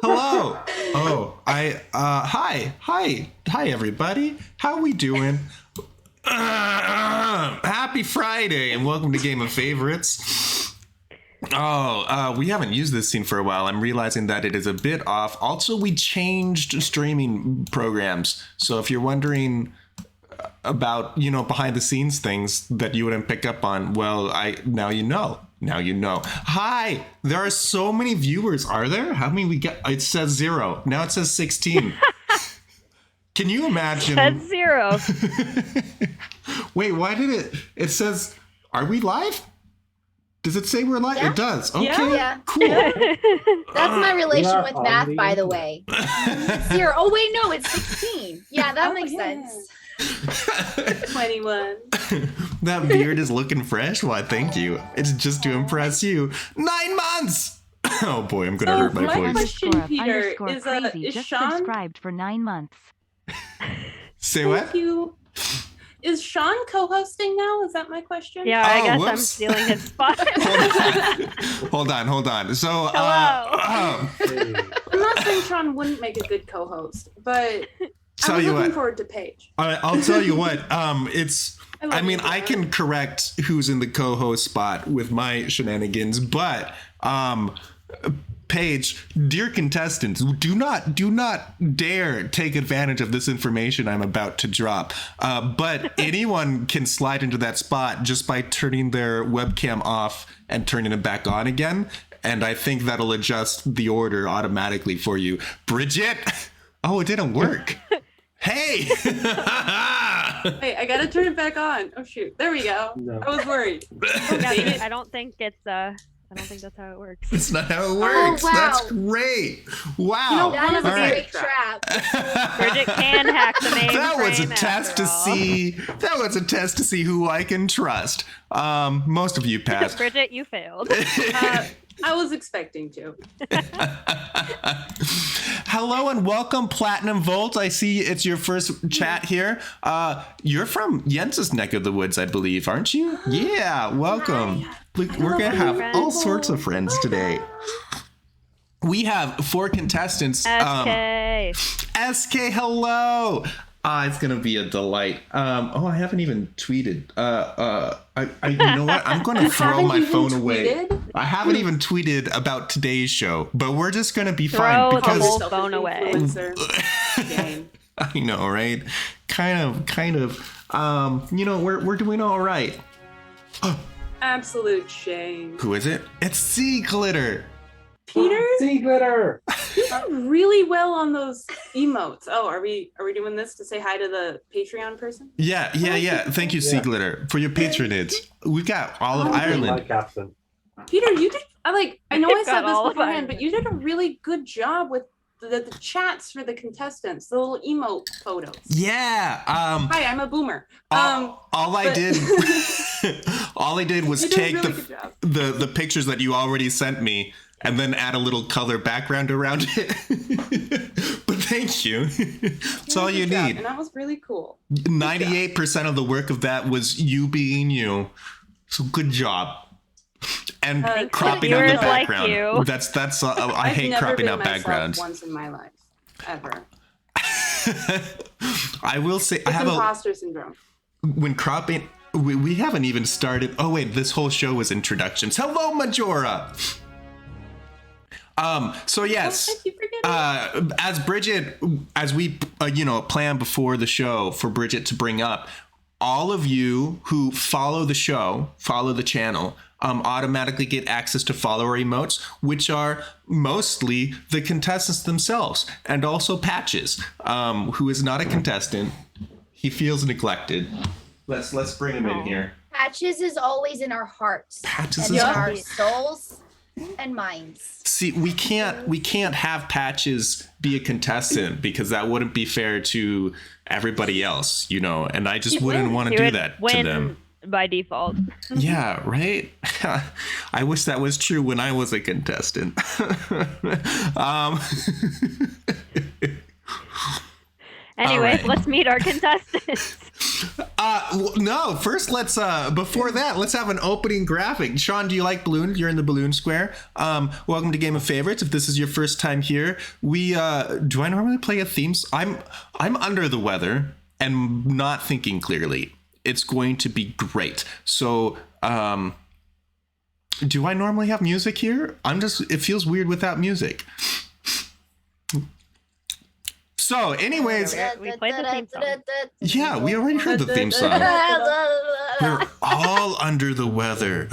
Hello. Oh, hi, everybody. How we doing? Happy Friday, and welcome to Game of Favorites. We haven't used this scene for a while. I'm realizing that it is a bit off. Also, we changed streaming programs. So if you're wondering about, behind the scenes things that you wouldn't pick up on, well, now you know. Now you know. Hi, there are so many viewers. Are there? How many we get? It says 0. Now it says 16. Can you imagine? It says 0. Wait, why did it says, are we live? Does it say we're live? Yeah. It does. Okay, Yeah. cool. That's my relation with math, on by the the way. 0. Oh, wait, no, it's 16. Yeah, that makes sense. 21. That beard is looking fresh. Why, thank you. It's just to impress you. 9 months! Oh boy, I'm gonna hurt my voice. Question, Peter, is crazy just Sean subscribed for 9 months. Say what? Thank you. Is Sean co-hosting now? Is that my question? Yeah, I guess I'm whoops. stealing his spot. Hold on. So, I'm not saying Sean wouldn't make a good co-host, but Tell I was you looking what. forward to Paige. I'll tell you what. I I can correct who's in the co-host spot with my shenanigans, but Paige, dear contestants, do not dare take advantage of this information I'm about to drop. But anyone can slide into that spot just by turning their webcam off and turning it back on again. And I think that'll adjust the order automatically for you. Bridget! Oh, it didn't work. Hey! Wait, I gotta turn it back on. Oh shoot, there we go. No. I was worried. Yeah, I don't think that's how it works. That's not how it works. wow. That's great. Wow. You know, That is a All right. great trap. Bridget can hack the mainframe. That was a test to see. That was a test to see who I can trust. Most of you passed. Bridget, you failed. I was expecting to. Hello and welcome, Platinum Volt. I see it's your first chat here. You're from YENZA's neck of the woods, I believe, aren't you? Yeah, welcome. Look, we're gonna have all sorts of friends today. We have 4 contestants. SK. SK, hello. It's gonna be a delight. I haven't even tweeted. You know what? I'm gonna throw haven't my even phone away. tweeted? I haven't even tweeted about today's show, but we're just gonna be Throw fine the because whole phone away. Influencer game. I know, right? Kind of. We're doing all right. Absolute shame. Who is it? It's Sea Glitter. Peter, Sea glitter. you did really well on those emotes. Oh, are we doing this to say hi to the Patreon person? Yeah. Thank you, Sea Yeah. Glitter, for your patronage. We've got all of My Ireland. captain. Peter, you did. I know I You've said got this all of beforehand, but Ireland. you did a really good job with the chats for the contestants, the little emote photos. Yeah. Hi, I'm a boomer. All I but- did was You did a take really good job. the pictures that you already sent me and then add a little color background around it. But thank you. That's all you Good job, need. and that was really cool. 98% of the work of that was you being you. So good job. And cropping out the Viewers like background. you. That's I I've hate never cropping been out myself backgrounds. once in my life, ever. I will say I It's have imposter syndrome. when cropping we haven't even started. Oh wait, this whole show was introductions. Hello, Majora. So yes, I keep forgetting. as Bridget, as we planned before the show for Bridget to bring up, all of you who follow the show, follow the channel, automatically get access to follower emotes, which are mostly the contestants themselves, and also Patches, who is not a contestant. He feels neglected. Let's bring him in here. Patches is always in our hearts. Patches and is in always- our souls and minds. See, we can't have Patches be a contestant because that wouldn't be fair to everybody else, and I just wouldn't want to You do would that to win them. by default. Yeah, right? I wish that was true when I was a contestant. Anyways, right. let's meet our contestants. No, first let's before that, let's have an opening graphic. Sean, do you like balloons? You're in the balloon square. Welcome to Game of Favorites. If this is your first time here, we do I normally play a theme? I'm under the weather and not thinking clearly. It's going to be great. So, do I normally have music here? It feels weird without music. So, anyways, We played the theme song. yeah, we already heard the theme song. We're all under the weather.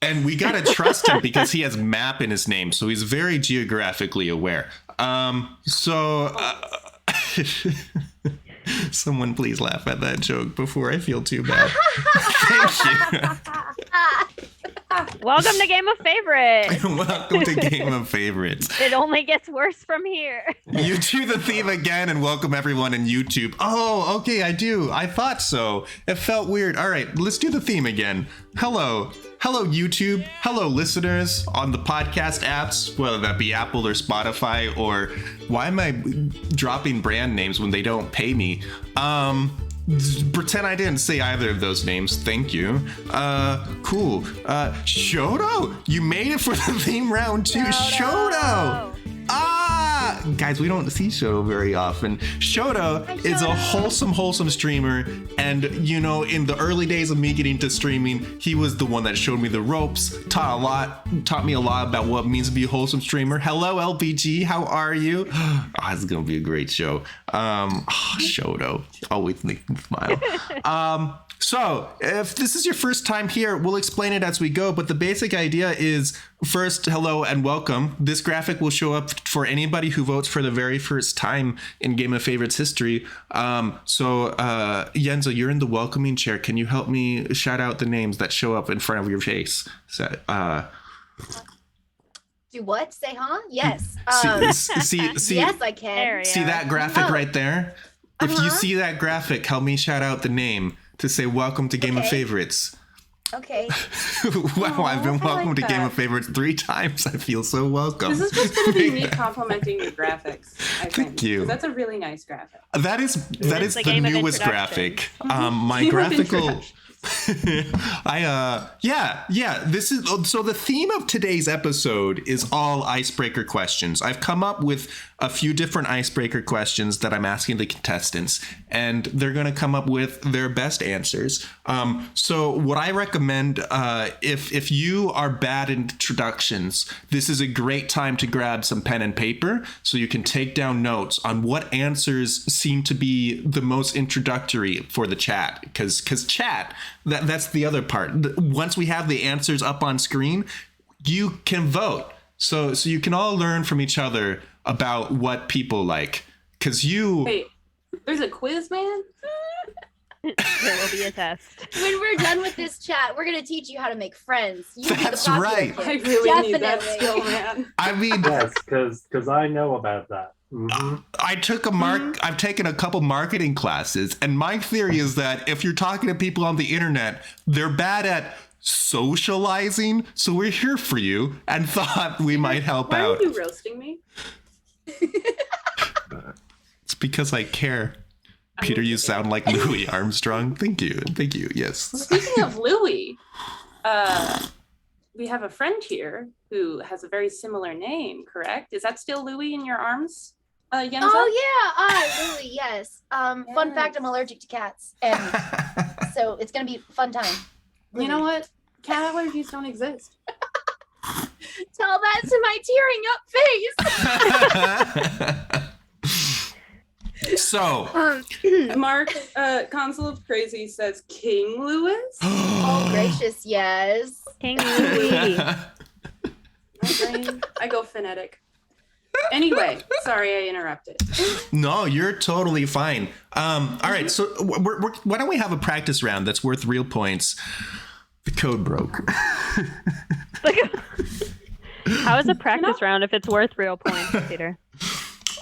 And we gotta trust him because he has map in his name, so he's very geographically aware. Someone please laugh at that joke before I feel too bad. Thank you. Welcome to Game of Favorites. Welcome to Game of Favorites. It only gets worse from here. You do the theme again and welcome everyone in YouTube. Oh, okay, I do. I thought so. It felt weird. All right, let's do the theme again. Hello. Hello, YouTube. Hello, listeners on the podcast apps, whether that be Apple or Spotify, or why am I dropping brand names when they don't pay me? Pretend I didn't say either of those names. Thank you. Cool. Shoto, you made it for the theme round too. Shoto. Guys, we don't see Shoto very often. Shoto is a wholesome streamer, and in the early days of me getting to streaming, he was the one that showed me the ropes, taught me a lot about what it means to be a wholesome streamer. Hello, LPG, how are you? This is gonna be a great show. Shoto, always make me smile. So, if this is your first time here, we'll explain it as we go, but the basic idea is, first, hello and welcome. This graphic will show up for anybody who votes for the very first time in Game of Favorites history. Yenza, you're in the welcoming chair. Can you help me shout out the names that show up in front of your face? Do what? Say, huh? Yes. See, yes, I can. There we see are. that graphic right there? If you see that graphic, help me shout out the name to say welcome to Game of Favorites. Okay. Wow, I've been I welcome like to Game that. of Favorites 3 times. I feel so welcome. This is just going to be me complimenting your graphics. I think. Thank you. 'Cause that's a really nice graphic. That is the the game of newest introduction. graphic. My Game of graphical. introduction. This is so the theme of today's episode is all icebreaker questions. I've come up with a few different icebreaker questions that I'm asking the contestants, and they're going to come up with their best answers. So what I recommend, if you are bad in introductions, this is a great time to grab some pen and paper so you can take down notes on what answers seem to be the most introductory for the chat, because chat, that's the other part. Once we have the answers up on screen, you can vote. So you can all learn from each other about what people like. Wait, there's a quiz, man? There will be a test. When we're done with this chat, we're going to teach you how to make friends. You be the That's popular right. kid. I really need that Definitely. skill, man. I mean, Yes, because I know about that. Mhm. I've taken a couple marketing classes, and my theory is that if you're talking to people on the internet, they're bad at socializing. So we're here for you and thought we might help Why out. are you roasting me? It's because I care. Peter, you sound like Louis Armstrong. Thank you. Yes. Speaking of Louis, we have a friend here who has a very similar name, correct? Is that still Louis in your arms, Yenza? Oh, yeah. Louie, yes. Fun fact, I'm allergic to cats. And so it's going to be a fun time. You know what? Cat allergies don't exist. Tell that to my tearing up face. So, Mark, Consul of Crazy says King Louis. Oh, gracious, yes. King Louis. My brain, I go phonetic. Anyway, sorry I interrupted. no, you're totally fine. All right, so why don't we have a practice round that's worth real points? The code broke. How is a practice round if it's worth real points, Peter?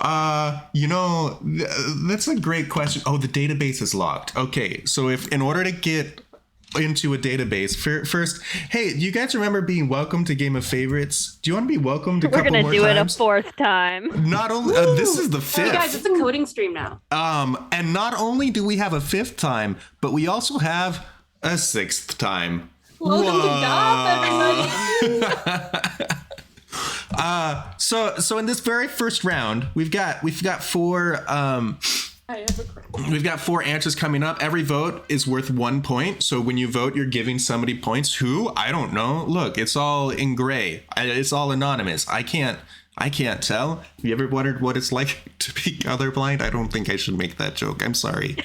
That's a great question. Oh, the database is locked. Okay, so if in order to get into a database. First, hey, do you guys remember being welcome to Game of Favorites? Do you want to be welcomed a We're couple gonna more do it a times? fourth time. Not only this is the Hey guys, fifth. it's a coding stream now. And not only do we have a fifth time, but we also have a sixth time. Welcome to GOP, everybody. So in this very first round, we've got four I have a question. we've got four answers coming up. Every vote is worth 1 point. So when you vote, you're giving somebody points. Who? I don't know. Look, it's all in gray. It's all anonymous. I can't tell. Have you ever wondered what it's like to be colorblind? I don't think I should make that joke. I'm sorry.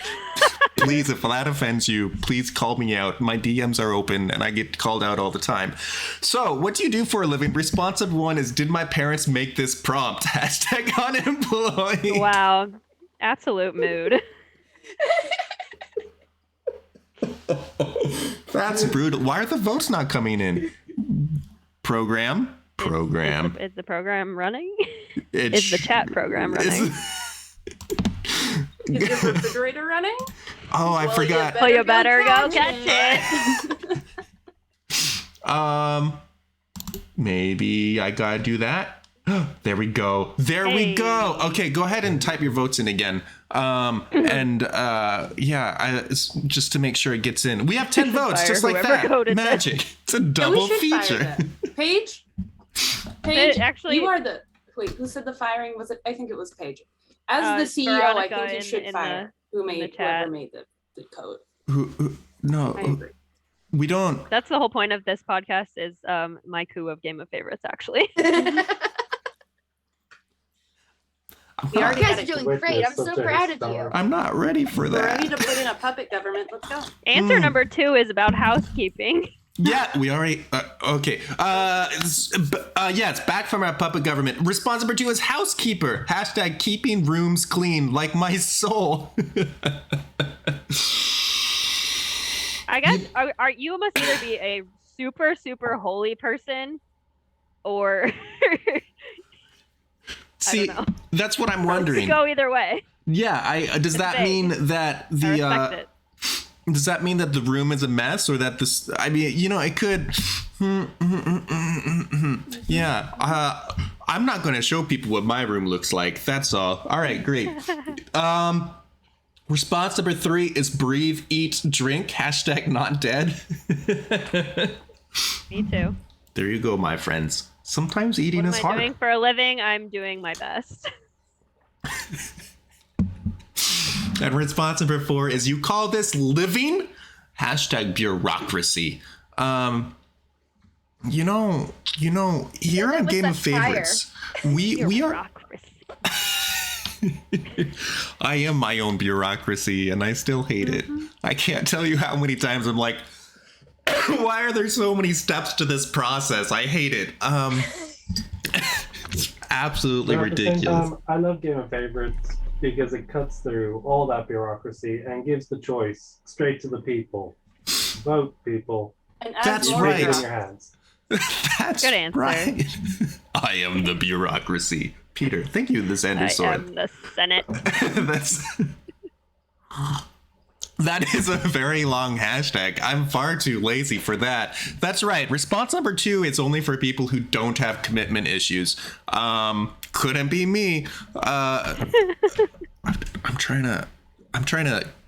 Please, if that offends you, please call me out. My DMs are open and I get called out all the time. So, what do you do for a living? Responsive one is, did my parents make this prompt? Hashtag unemployed. Wow. Absolute mood. That's brutal. Why are the votes not coming in? Program. Is the program running? It's- Is the chat program running? Is your refrigerator running? Oh, I forgot. Well, you better go catch catch it. Maybe I gotta do that. There we go. There we Hey. go. Okay, go ahead and type your votes in again. Just to make sure it gets in. We have 10 votes, Fire just like whoever that. coded Magic. It's a Yeah, double we should fire feature. them. Paige? Paige, actually- you are the... Wait, who said the firing? Was it? I think it was Paige. As the CEO, Veronica I think you should in fire the whoever chat. made the code. No, I agree. we don't. That's the whole point of this podcast is my coup of Game of Favorites, actually. We You already guys got are it. doing great. I'm so proud of you. I'm not ready for We're ready that. to put in a puppet government. Let's go. Answer number 2 is about housekeeping. Yeah, we already. Okay. It's back from our puppet government. Response number 2 is housekeeper. Hashtag keeping rooms clean like my soul. I guess are you must either be a super super holy person or See, know. that's what I'm could wondering. go either way. Yeah, does that vague. mean that I the respect it. does that mean that the room is a mess, or that this? I mean, it could. Yeah, I'm not going to show people what my room looks like. That's all. All right, great. Response number 3 is breathe, eat, drink. Hashtag not dead. Me too. There you go, my friends. Sometimes eating What is am I hard. doing for a living? I'm doing my best. And response number 4 is, you call this living? Hashtag bureaucracy. Here on with Game of such fire. Favorites, we are. Bureaucracy. I am my own bureaucracy, and I still hate it. I can't tell you how many times I'm like, why are there so many steps to this process? I hate it. It's absolutely But at the same ridiculous. time, I love Game of Favorites because it cuts through all that bureaucracy and gives the choice straight to the people. Vote, people. And as That's Laura right. Take it in dropped- your hands. That's Good answer. right. I am the bureaucracy. Peter, thank you, this Ender I Sword. am the Senate. That is a very long hashtag. I'm far too lazy for that. That's right. Response number 2 is only for people who don't have commitment issues. Couldn't be me. I'm trying to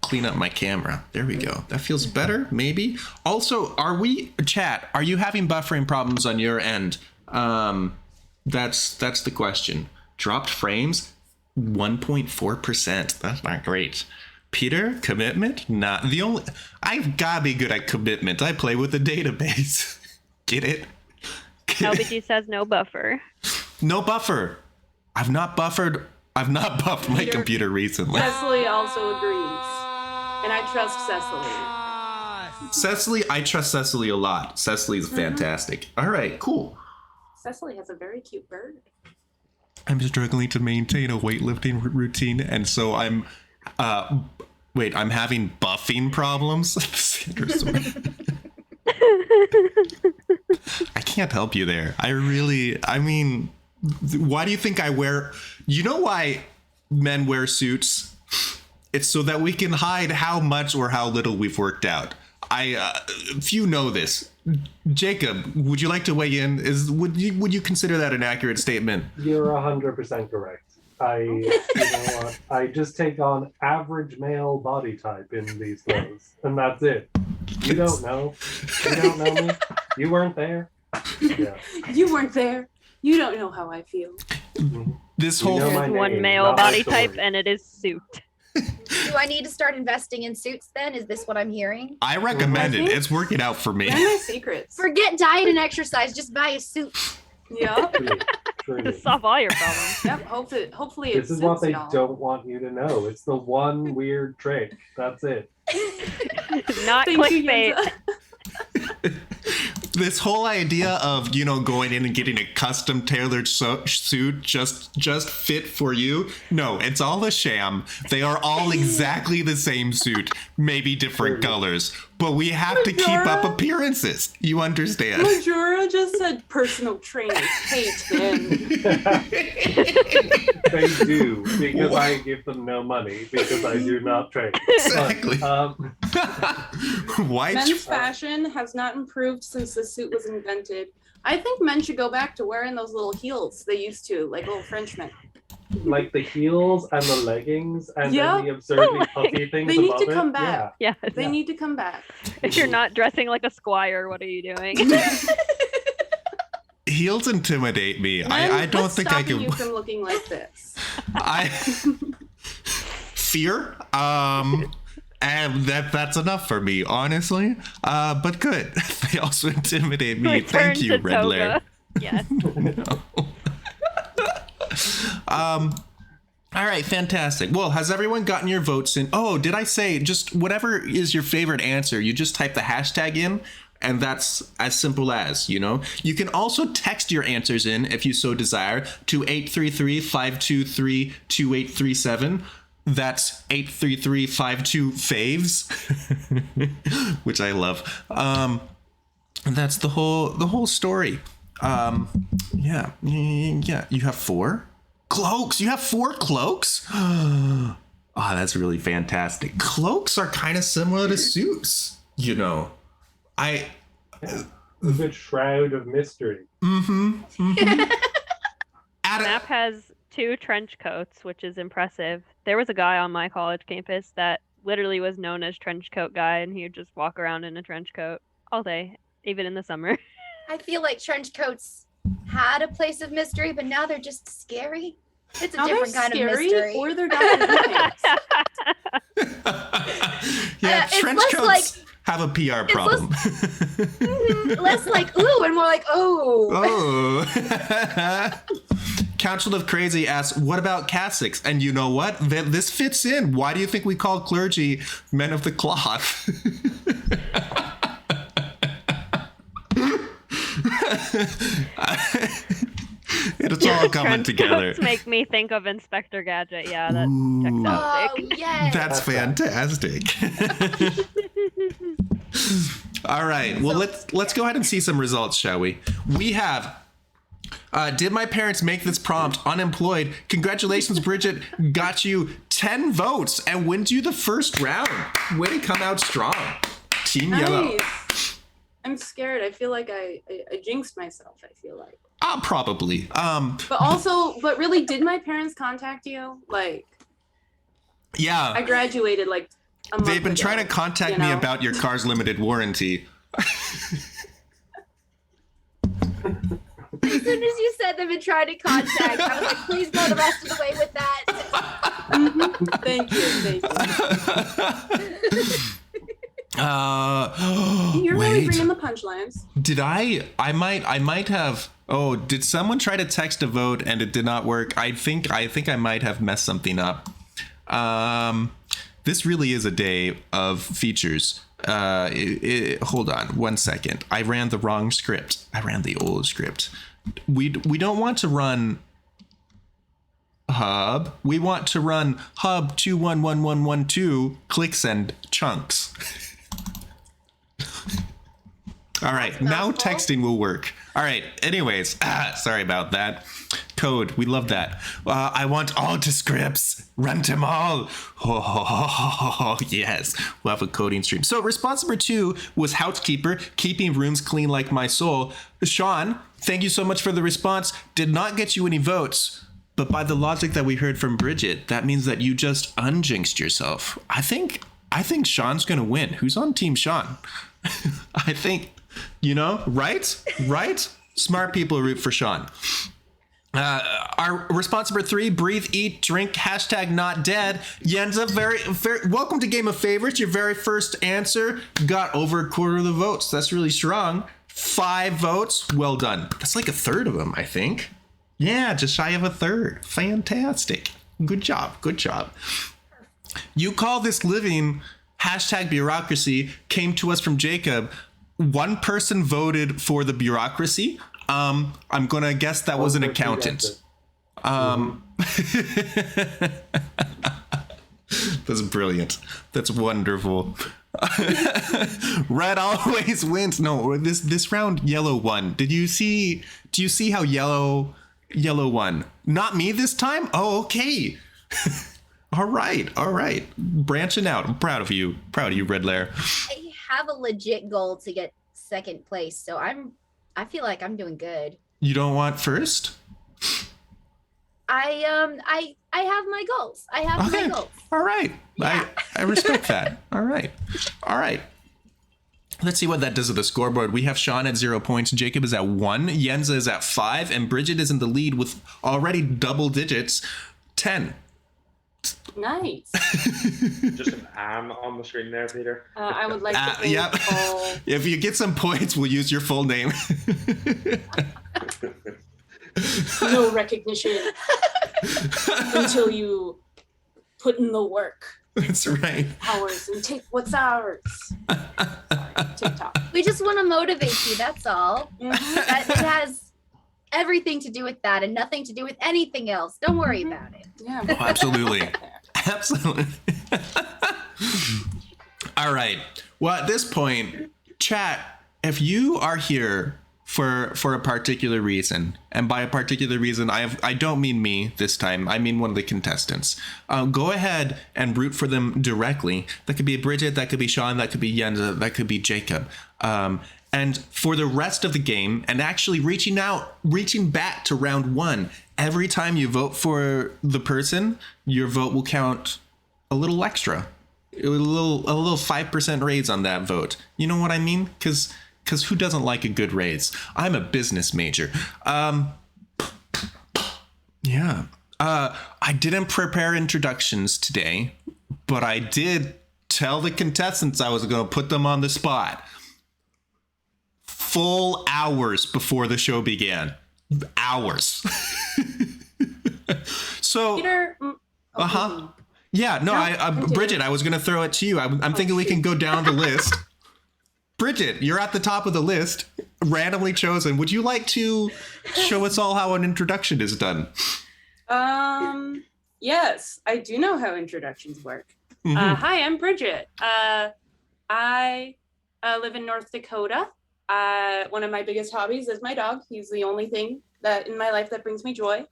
clean up my camera. There we go. That feels better, maybe. Also, are you having buffering problems on your end? That's the question. Dropped frames, 1.4%. That's not great. Peter, commitment? Not the only. I've gotta be good at commitment. I play with a database. Get it? LBG says no buffer. No buffer. I've not buffed my Peter- computer recently. Cecily also agrees. And I trust Cecily. I trust Cecily a lot. Cecily's fantastic. All right, cool. Cecily has a very cute bird. I'm struggling to maintain a weightlifting routine, and so I'm having buffing problems. I can't help you there. I mean, why do you think I wear, you know why men wear suits? It's so that we can hide how much or how little we've worked out. few know this. Jacob, would you like to weigh in? Would you consider that an accurate statement? You're 100% correct. You know what? I just take on average male body type in these clothes, and that's it. You don't know. You don't know me. You weren't there. Yeah. You weren't there. You don't know how I feel. This You whole know my There's one name, male not my body type, story. and it is suit. Do I need to start investing in suits then? Is this what I'm hearing? I recommend it. It's working out for me. They're my secrets. Forget diet and exercise. Just buy a suit. Yep. Truly. Solve all your problems. Yep. Hopefully This it is what suits they y'all. don't want you to know. It's the one weird trick. That's it. Not Thank you, clickbait. Yenza. This whole idea of, going in and getting a custom tailored suit just fit for you. No, it's all a sham. They are all exactly the same suit, maybe different colors, but we have to keep up appearances. You understand? Majora just said personal trainers hate men. They do, because I give them no money, because I do not train. Exactly. But, Why? Men's fashion has not improved since the suit was invented. I think men should go back to wearing those little heels they used to, like little Frenchmen. like the heels and the leggings and Yep. then the absurdly puffy things They need above to it. come back. Yeah. They Yeah. need to come back. If you're not dressing like a squire, what are you doing? Heels intimidate me. Men, I don't what's think I stopping can. you from looking like this. Fear. And that's enough for me, honestly. But good. They also intimidate me. Return Thank you, to Red Lair. toga. Yes. All right, fantastic. Well, has everyone gotten your votes in? Oh, did I say just whatever is your favorite answer, you just type the hashtag in, and that's as simple as, You can also text your answers in, if you so desire, to 833-523-2837. That's 833-52-faves, which I love. And that's the whole story. Yeah. You have 4 cloaks. You have 4 cloaks. Oh, that's really fantastic. Cloaks are kind of similar to suits. A good shroud of mystery. Map has 2 trench coats, which is impressive. There was a guy on my college campus that literally was known as Trench Coat Guy, and he would just walk around in a trench coat all day, even in the summer. I feel like trench coats had a place of mystery, but now they're just scary. It's a Now they're different kind scary, of mystery. or they're Dr. Who things. Yeah, it's trench less coats like- have a PR problem. Less like ooh and more like oh. Oh. Council of Crazy asks, what about cassocks? And you know what? This fits in. Why do you think we call clergy men of the cloth? It's all coming Trench together. coats make me think of Inspector Gadget. Yeah, that checks out. Oh yes. That's fantastic. All right. Well, let's go ahead and see some results, shall we? We have did my parents make this prompt? Unemployed. Congratulations, Bridget. Got you 10 votes and wins you the first round. Way to come out strong. Team Yellow. Nice. I'm scared. I feel like I jinxed myself, I feel like. Probably. But really, did my parents contact you? Like, Yeah. I graduated like a month They've been ago, trying to contact you me know? about your car's limited warranty. As soon as you said they've been trying to contact, I was like, please go the rest of the way with that. Thank you. You're really bringing the punchlines. Did I might have. Oh, did someone try to text a vote and it did not work? I think I might have messed something up. This really is a day of features. Hold on 1 second. I ran the wrong script. I ran the old script. We don't want to run hub. We want to run hub 211112 clicks and chunks. All right, now texting will work. All right, anyways, sorry about that. code. We love that. I want all descripts. Rent them all. Oh, yes. We'll have a coding stream. So response number 2 was housekeeper, keeping rooms clean like my soul. Sean, thank you so much for the response. Did not get you any votes, but by the logic that we heard from Bridget, that means that you just unjinxed yourself. I think Sean's going to win. Who's on Team Sean? I think, right? Right? Smart people root for Sean. Our response number 3, breathe, eat, drink, hashtag not dead. Yenza, very, welcome to Game of Favorites. Your very first answer got over a quarter of the votes. That's really strong. 5 votes. Well done. That's like a third of them, I think. Yeah, just shy of a third. Fantastic. Good job. Good job. You call this living, hashtag bureaucracy, came to us from Jacob. 1 person voted for the bureaucracy. I'm going to guess that was an accountant. That's brilliant. That's wonderful. Red always wins. No, this round yellow won. Do you see how yellow won? Not me this time? Oh, okay. All right. Branching out. I'm proud of you, Red Lair. I have a legit goal to get second place, so I feel like I'm doing good. You don't want first? I have my goals. I have my goals. All right. Yeah. I respect that. All right. Let's see what that does with the scoreboard. We have Sean at 0 points. Jacob is at 1. Yenza is at 5. And Bridget is in the lead with already double digits, 10. Nice. Just an am on the screen there, Peter. I would like to thank Yep. all. If you get some points, we'll use your full name. No recognition until you put in the work. That's right. Hours and take what's ours. Sorry, TikTok. We just want to motivate you. That's all. That it has everything to do with that and nothing to do with anything else. Don't worry about it. Yeah. Oh, absolutely. Absolutely. All right. Well, at this point, chat, if you are here for a particular reason, and by a particular reason, I don't mean me this time, I mean one of the contestants, go ahead and root for them directly. That could be Bridget, that could be Sean, that could be Yenza, that could be Jacob. And for the rest of the game, and actually reaching back to round 1, every time you vote for the person, your vote will count a little extra. A little 5% raise on that vote. You know what I mean? Because who doesn't like a good raise? I'm a business major. Yeah. I didn't prepare introductions today, but I did tell the contestants I was going to put them on the spot. Full hours before the show began. Hours. So, Peter. Yeah, no, Bridget, I was going to throw it to you. I'm thinking we can go down the list. Bridget, you're at the top of the list, randomly chosen. Would you like to show us all how an introduction is done? Yes, I do know how introductions work. Mm-hmm. Hi, I'm Bridget. I live in North Dakota. One of my biggest hobbies is my dog. He's the only thing that in my life that brings me joy.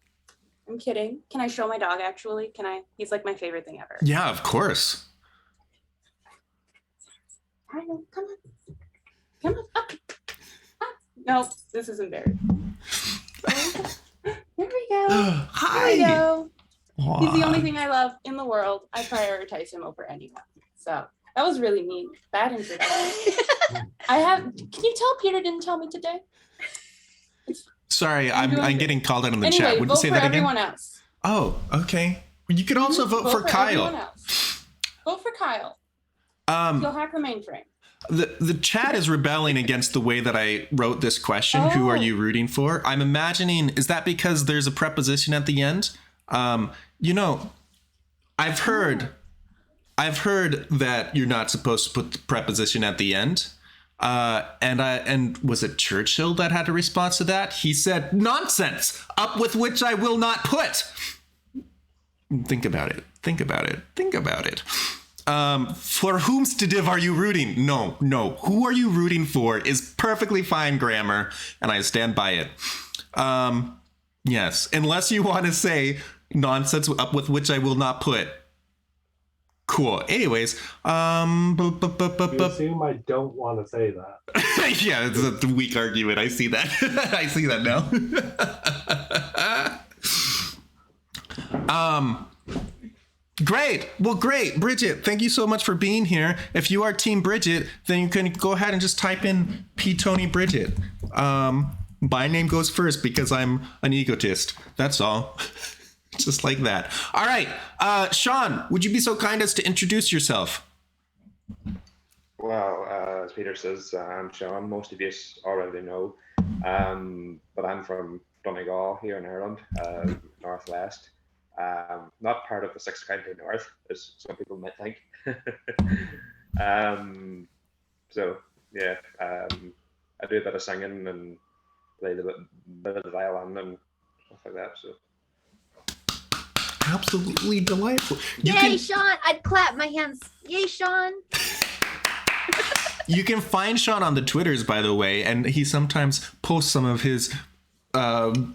I'm kidding. Can I show my dog, actually? Can I? He's like my favorite thing ever. Yeah, of course. Come on. Up. No, this is embarrassing. There we go. Hi. There we go. Aw. He's the only thing I love in the world. I prioritize him over anyone. So that was really mean. Bad introduction. Can you tell Peter didn't tell me today? Sorry, I'm getting called out in the chat. Would you vote say for that again? everyone else. Oh, okay. You could also vote for everyone Kyle. else. Vote for Kyle. He'll hack the mainframe. The chat is rebelling against the way that I wrote this question. Oh. Who are you rooting for? I'm imagining, is that because there's a preposition at the end? I've heard that you're not supposed to put the preposition at the end. And was it Churchill that had a response to that? He said, "Nonsense, up with which I will not put." Think about it. For whomstidiv are you rooting? No. Who are you rooting for is perfectly fine grammar, and I stand by it. Yes, unless you want to say nonsense with which I will not put. Cool. Anyways, You assume I don't want to say that. yeah, it's a weak argument. I see that. I see that now. Great. Well, great. Bridget, thank you so much for being here. If you are Team Bridget, then you can go ahead and just type in P. Tony Bridget. My name goes first because I'm an egotist. That's all. Just like that. All right. Sean, would you be so kind as to introduce yourself? Well, as Peter says, I'm Sean. Most of you already know. But I'm from Donegal here in Ireland, northwest. Not part of the 6th County North, as some people might think. So, yeah, I do a bit of singing and play a bit of the violin and stuff like that. So. Absolutely delightful. Yay, Sean! I'd clap my hands. Yay, Sean! You can find Sean on the Twitters, by the way, and he sometimes posts some of his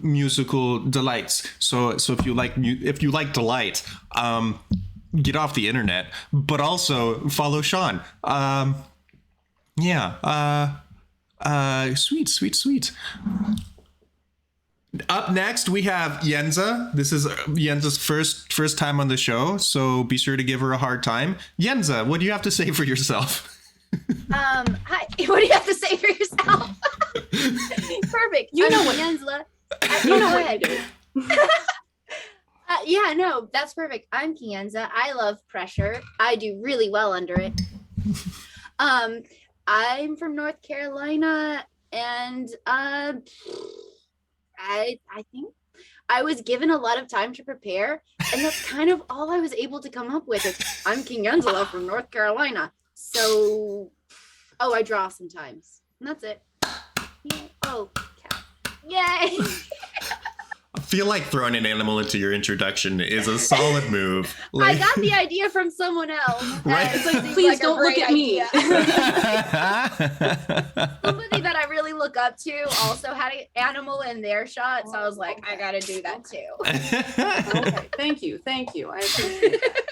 musical delights. So if you like delight, get off the internet, but also follow Sean. Sweet. Up next, we have YENZA. This is YENZA's first time on the show, so be sure to give her a hard time. YENZA, what do you have to say for yourself? Hi. What do you have to say for yourself? Perfect. You know I'm what- YENZA. You know what you do. Yeah, no, that's perfect. I'm Kienza. I love pressure. I do really well under it. I'm from North Carolina, and I think I was given a lot of time to prepare, and that's kind of all I was able to come up with. Is I'm King Enzela from North Carolina. So, I draw sometimes, and that's it. Yeah. Oh, cat. Yay! I feel like throwing an animal into your introduction is a solid move. I got the idea from someone else. Right. It's like, Please don't look at me. Somebody that I really look up to also had an animal in their shot, so I was like, I gotta do that too. Okay, thank you. I appreciate that.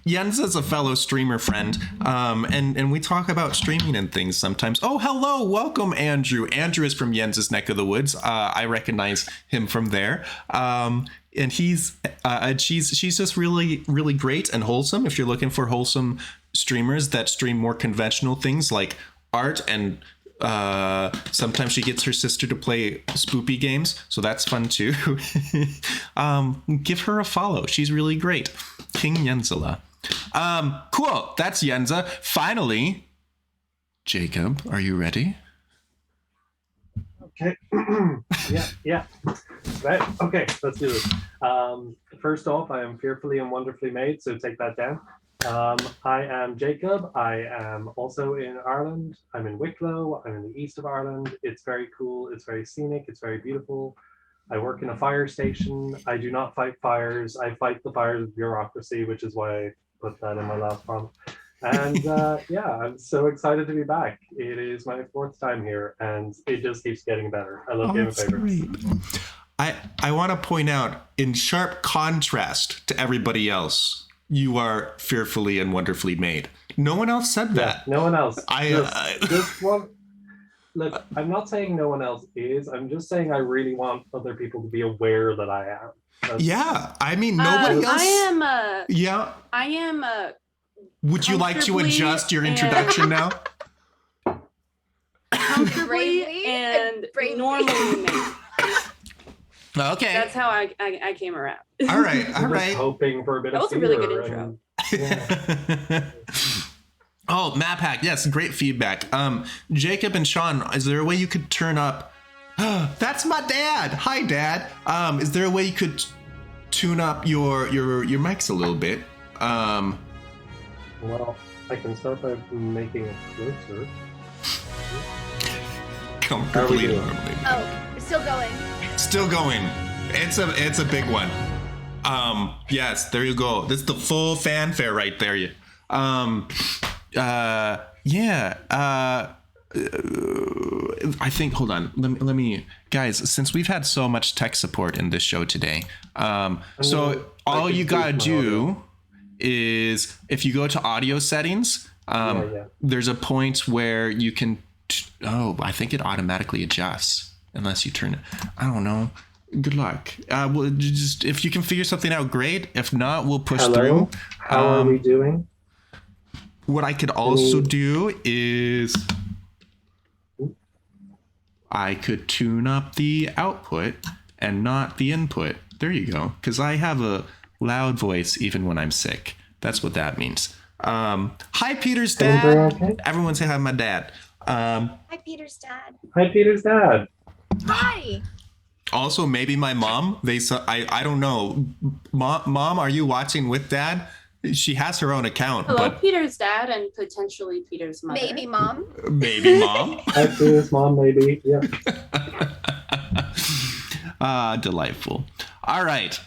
Yenza's a fellow streamer friend, and we talk about streaming and things sometimes. Oh, hello, welcome, Andrew. Andrew is from Yenza's neck of the woods. I recognize him from there. And she's just really, really great and wholesome. If you're looking for wholesome streamers that stream more conventional things like art, and sometimes she gets her sister to play spoopy games, so that's fun too. Give her a follow. She's really great. King Yenzela. Cool. That's Yenza. Finally, Jacob, are you ready? Okay. Yeah. Right. Okay, let's do this. First off, I am fearfully and wonderfully made, so take that down. I am Jacob. I am also in Ireland. I'm in Wicklow. I'm in the east of Ireland. It's very cool. It's very scenic. It's very beautiful. I work in a fire station. I do not fight fires. I fight the fires of bureaucracy, which is why I put that in my last prompt. And yeah, I'm so excited to be back. It is my 4th time here, and it just keeps getting better. I love Game of Favorites. I want to point out, in sharp contrast to everybody else, you are fearfully and wonderfully made. No one else said that. Yeah, no one else. I Just one. Look, I'm not saying no one else is. I'm just saying I really want other people to be aware that I am. yeah, I mean, nobody else. Yeah. I am. Would you like to comfortably adjust your and- introduction now? Comfortably Bravely and bravely. normally made. Okay. That's how I came around. All right. All I'm just right. hoping for a bit That of was a really good fear intro. yeah. Oh, map hack. Yes, great feedback. Jacob and Sean, is there a way you could turn up? That's my dad. Hi, Dad. Is there a way you could tune up your mics a little bit? Well, I can start by making it closer. Comfortably. doing? Oh, we're still going. Still going. It's a big one. Yes, there you go. This is the full fanfare right there. I think, hold on, let me guys, since we've had so much tech support in this show today, so all you gotta do is, if you go to audio settings, there's a point where you can I think it automatically adjusts unless you turn it. I don't know. Good luck. Well, just if you can figure something out, great. If not, we'll push through. How are we doing? What I could also do is I could tune up the output and not the input. There you go. Because I have a loud voice even when I'm sick. That's what that means. Hi, Peter's dad. Okay? Everyone say hi, my dad. Hi, Peter's dad. Hi, Peter's dad. Hi. Also, maybe my mom. I don't know. Mom, are you watching with dad? She has her own account. Hello, but Peter's dad and potentially Peter's mother. Maybe mom. Maybe mom. Hi, Peter's mom, maybe. Yeah. Delightful. All right.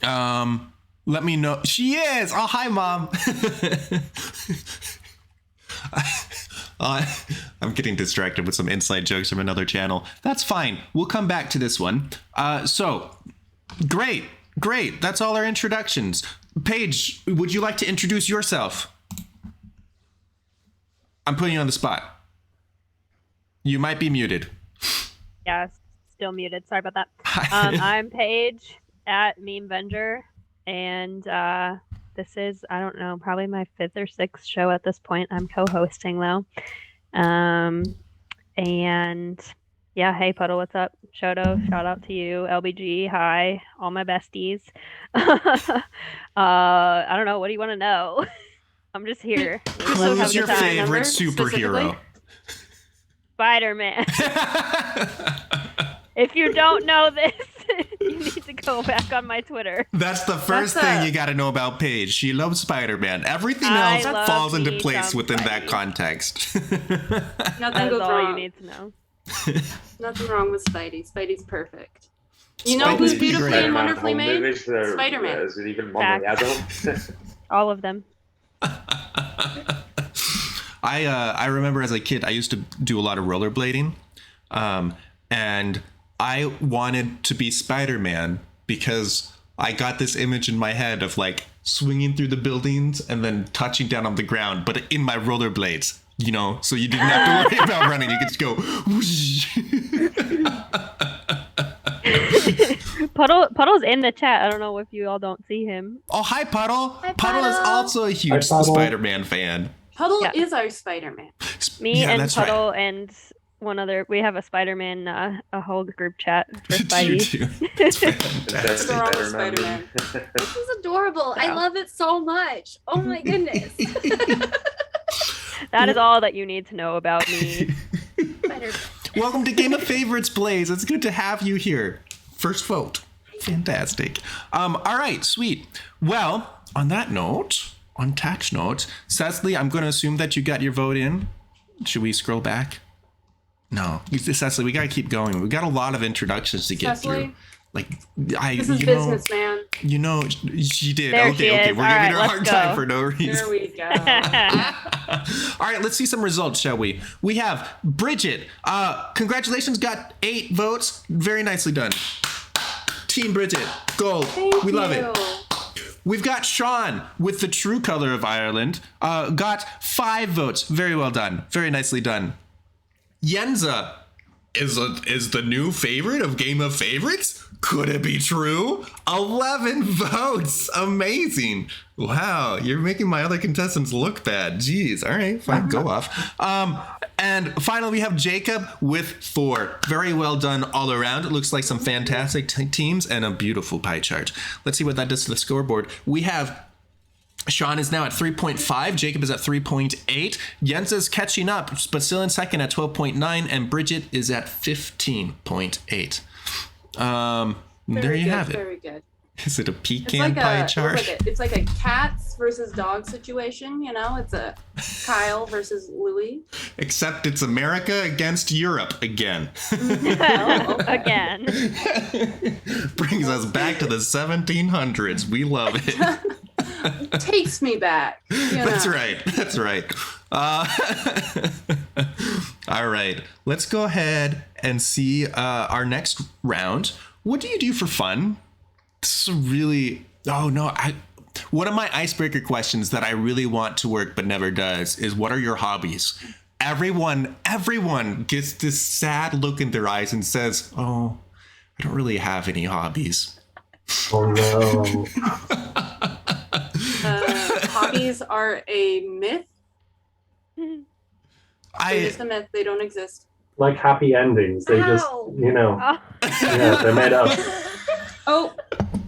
Let me know. She is. Oh, hi, mom. I'm getting distracted with some inside jokes from another channel. That's fine. We'll come back to this one. So, great. That's all our introductions. Paige, would you like to introduce yourself? I'm putting you on the spot. You might be muted. Yeah, still muted. Sorry about that. Hi. I'm Paige at Meme Venger, and this is, I don't know, probably my 5th or 6th show at this point. I'm co-hosting though. And yeah, hey Puddle, what's up? Shout out to you. LBG, hi, all my besties. I don't know, what do you want to know? I'm just here. Who's your favorite superhero? Spider-Man. If you don't know this, you need to go back on my Twitter. That's the first thing you got to know about Paige. She loves Spider-Man. Everything else falls into place within that context. Nothing goes all wrong. you need to know. Nothing wrong with Spidey. Spidey's perfect. You know who's beautifully and wonderfully made? Spider-Man. Is it even one adult? All of them. I remember as a kid, I used to do a lot of rollerblading, and I wanted to be Spider-Man because I got this image in my head of like swinging through the buildings and then touching down on the ground, but in my rollerblades, you know, so you didn't have to worry about running. You could just go whoosh. Puddle's in the chat. I don't know if you all don't see him. Oh, hi, Puddle. Hi, Puddle is Puddle. also a huge Spider-Man fan. Puddle Yeah. is our Spider-Man. Me and that's Puddle right. and one other. We have a Spider-Man, a whole group chat for You Spidey. do. It's What's fantastic. wrong with Spider-Man? This is adorable. I love it so much. Oh my goodness. That is all that you need to know about me. Spider-Man. Welcome to Game of Favorites, Blaze. It's good to have you here. First vote. Fantastic. All right, sweet. Well, on that note, on touch note, Cecily, I'm going to assume that you got your vote in. Should we scroll back? No, Cecily, we got to keep going. We got a lot of introductions to get Cecily? through. Like, This is business, man. You know, she did. There Okay, she okay. is. We're All giving right, her a hard let's time go. for no There reason. we go. All right, let's see some results, shall we? We have Bridget. Congratulations, got 8 votes. Very nicely done. Team Bridget, gold. We love it. We've got Sean with the true color of Ireland. Got 5 votes. Very well done. Very nicely done. YENZA is the new favorite of Game of Favorites? Could it be true? 11 votes. Amazing. Wow, you're making my other contestants look bad. Jeez. All right, fine, go off. And finally, we have Jacob with 4. Very well done all around. It looks like some fantastic teams and a beautiful pie chart. Let's see what that does to the scoreboard. We have Sean is now at 3.5. Jacob is at 3.8. Jens is catching up, but still in second at 12.9. And Bridget is at 15.8. There you have it. Very good. Is it a pecan pie chart? It's like a cats versus dog situation, you know? It's a Kyle versus Louie. Except it's America against Europe again. Well, again. Brings us back to the 1700s. We love it. Takes me back. You know? That's right. That's right. All right, let's go ahead and see our next round. What do you do for fun? This is really, one of my icebreaker questions that I really want to work but never does is, what are your hobbies? Everyone gets this sad look in their eyes and says, oh, I don't really have any hobbies. Oh no. Hobbies are a myth. They're just a myth. They don't exist. Like happy endings. They just, Oh. yeah, they're made up. Oh,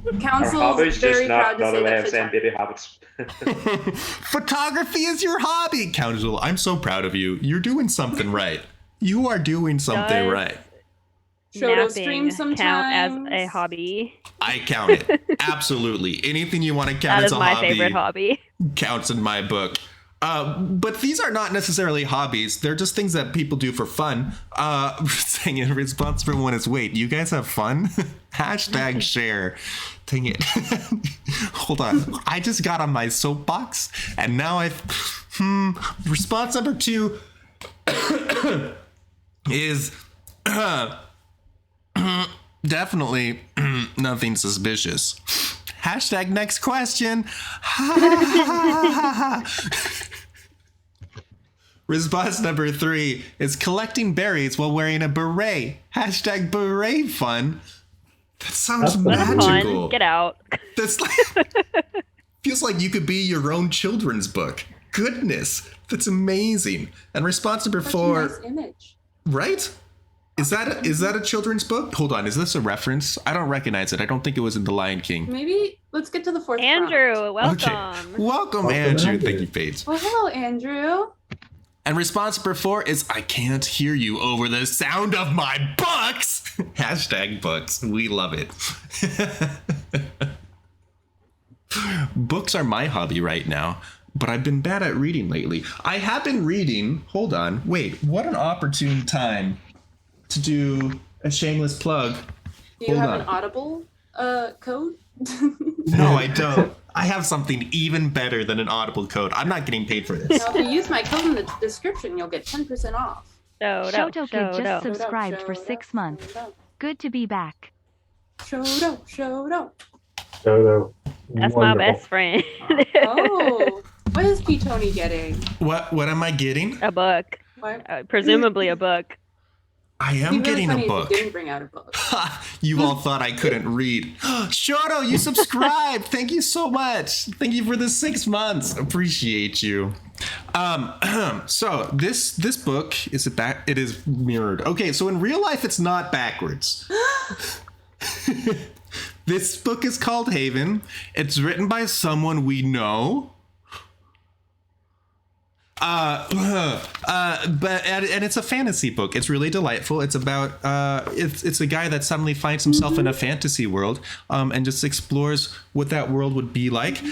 Our council's hobbies just very proud not to a say way that. of saying baby habits. Photography is your hobby, Council. I'm so proud of you. You're doing something right. You are doing something Does right. Shoto stream napping sometimes. count as a hobby? I count it. Absolutely. Anything you want to count That as is a my hobby favorite hobby. counts in my book. But these are not necessarily hobbies. They're just things that people do for fun. Saying in response for one is, wait, you guys have fun? Hashtag share. Dang it. Hold on. I just got on my soapbox and now response number 2 is definitely nothing suspicious. Hashtag next question. Response number 3 is collecting berries while wearing a beret. Hashtag beret fun. That sounds That's magical. Fun. Get out. That's like feels like you could be your own children's book. Goodness, that's amazing. And response number Such a 4, nice image. right? Is that a children's book? Hold on, is this a reference? I don't recognize it. I don't think it was in The Lion King. Maybe let's get to the 4th Andrew, welcome. Welcome, Welcome, Andrew. Andrew. Thank you, Paige. Well, hello, Andrew. And response number 4 is, I can't hear you over the sound of my books. Hashtag books. We love it. Books are my hobby right now, but I've been bad at reading lately. I have been reading. Hold on. Wait, what an opportune time to do a shameless plug. Do you Hold have on. an Audible code? No, I don't. I have something even better than an Audible code. I'm not getting paid for this. Now, if you use my code in the description, you'll get 10% off. Shoto Kid just Shoto. subscribed for 6 months. Good to be back. Shoto. Dodo. That's my best friend. Oh, what is P. Tony getting? What am I getting? A book. What? Presumably a book. I It'd am be really getting funny a if book. you didn't bring out a book. You all thought I couldn't read. Shoto, you subscribed. Thank you so much. Thank you for the 6 months. Appreciate you. So this book is it is mirrored. Okay, so in real life it's not backwards. This book is called Haven. It's written by someone we know. But it's a fantasy book. It's really delightful. It's about it's a guy that suddenly finds himself in a fantasy world and just explores what that world would be like.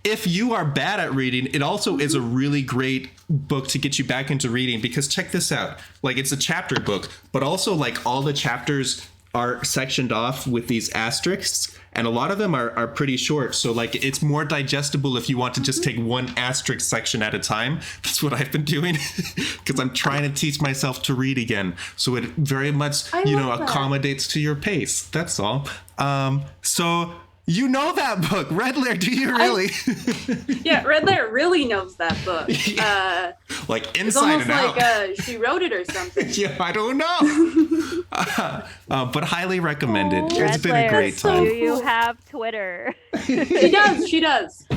If you are bad at reading, it also is a really great book to get you back into reading, because check this out. Like, it's a chapter book, but also like all the chapters are sectioned off with these asterisks, and a lot of them are pretty short, so like it's more digestible if you want to just take one asterisk section at a time. That's what I've been doing, because I'm trying to teach myself to read again, so it very much love that. accommodates to your pace. That's all. So you know that book, Red Lair, do you really? Yeah, Red Lair really knows that book. Like It's inside almost and out. like she wrote it or something. Yeah, I don't know. But highly recommended. Oh, It's Red been Lair, a great so time. Do you have Twitter? She does.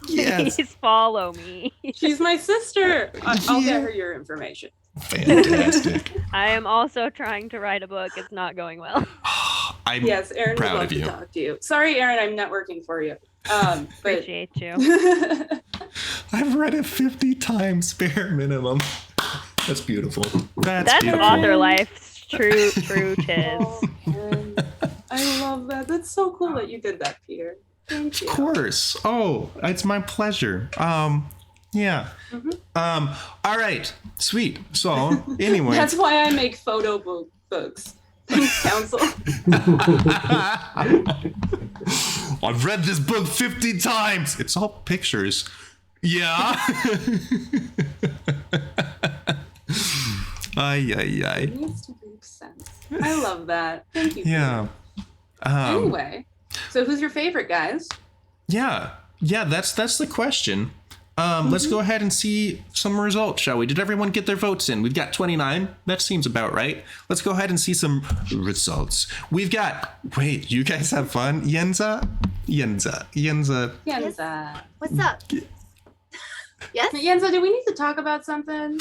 Yes, Please follow me. She's my sister. I'll get her your information. fantastic. I am also trying to write a book. It's not going well. I'm Yes, Aaron would proud love of to you. talk to you. Sorry, Aaron, I'm not working for you. But Appreciate you. I've read it 50 times, bare minimum. That's beautiful. That's That's beautiful. author life's true tis. Oh, Aaron, I love that. That's so cool that you did that, Peter. Thank you. Of course. Oh, it's my pleasure. Yeah. All right. Sweet. So, anyway. That's why I make photo books. Thanks, Council. I've read this book 50 times. It's all pictures. Yeah. Ay. It needs to make sense. I love that. Thank you. Yeah. Anyway, so who's your favorite, guys? Yeah, that's the question. Let's go ahead and see some results, shall we? Did everyone get their votes in? We've got 29. That seems about right. Let's go ahead and see some results. We've got, wait, you guys have fun? YENZA. YENZA. What's up? Yes? YENZA, do we need to talk about something?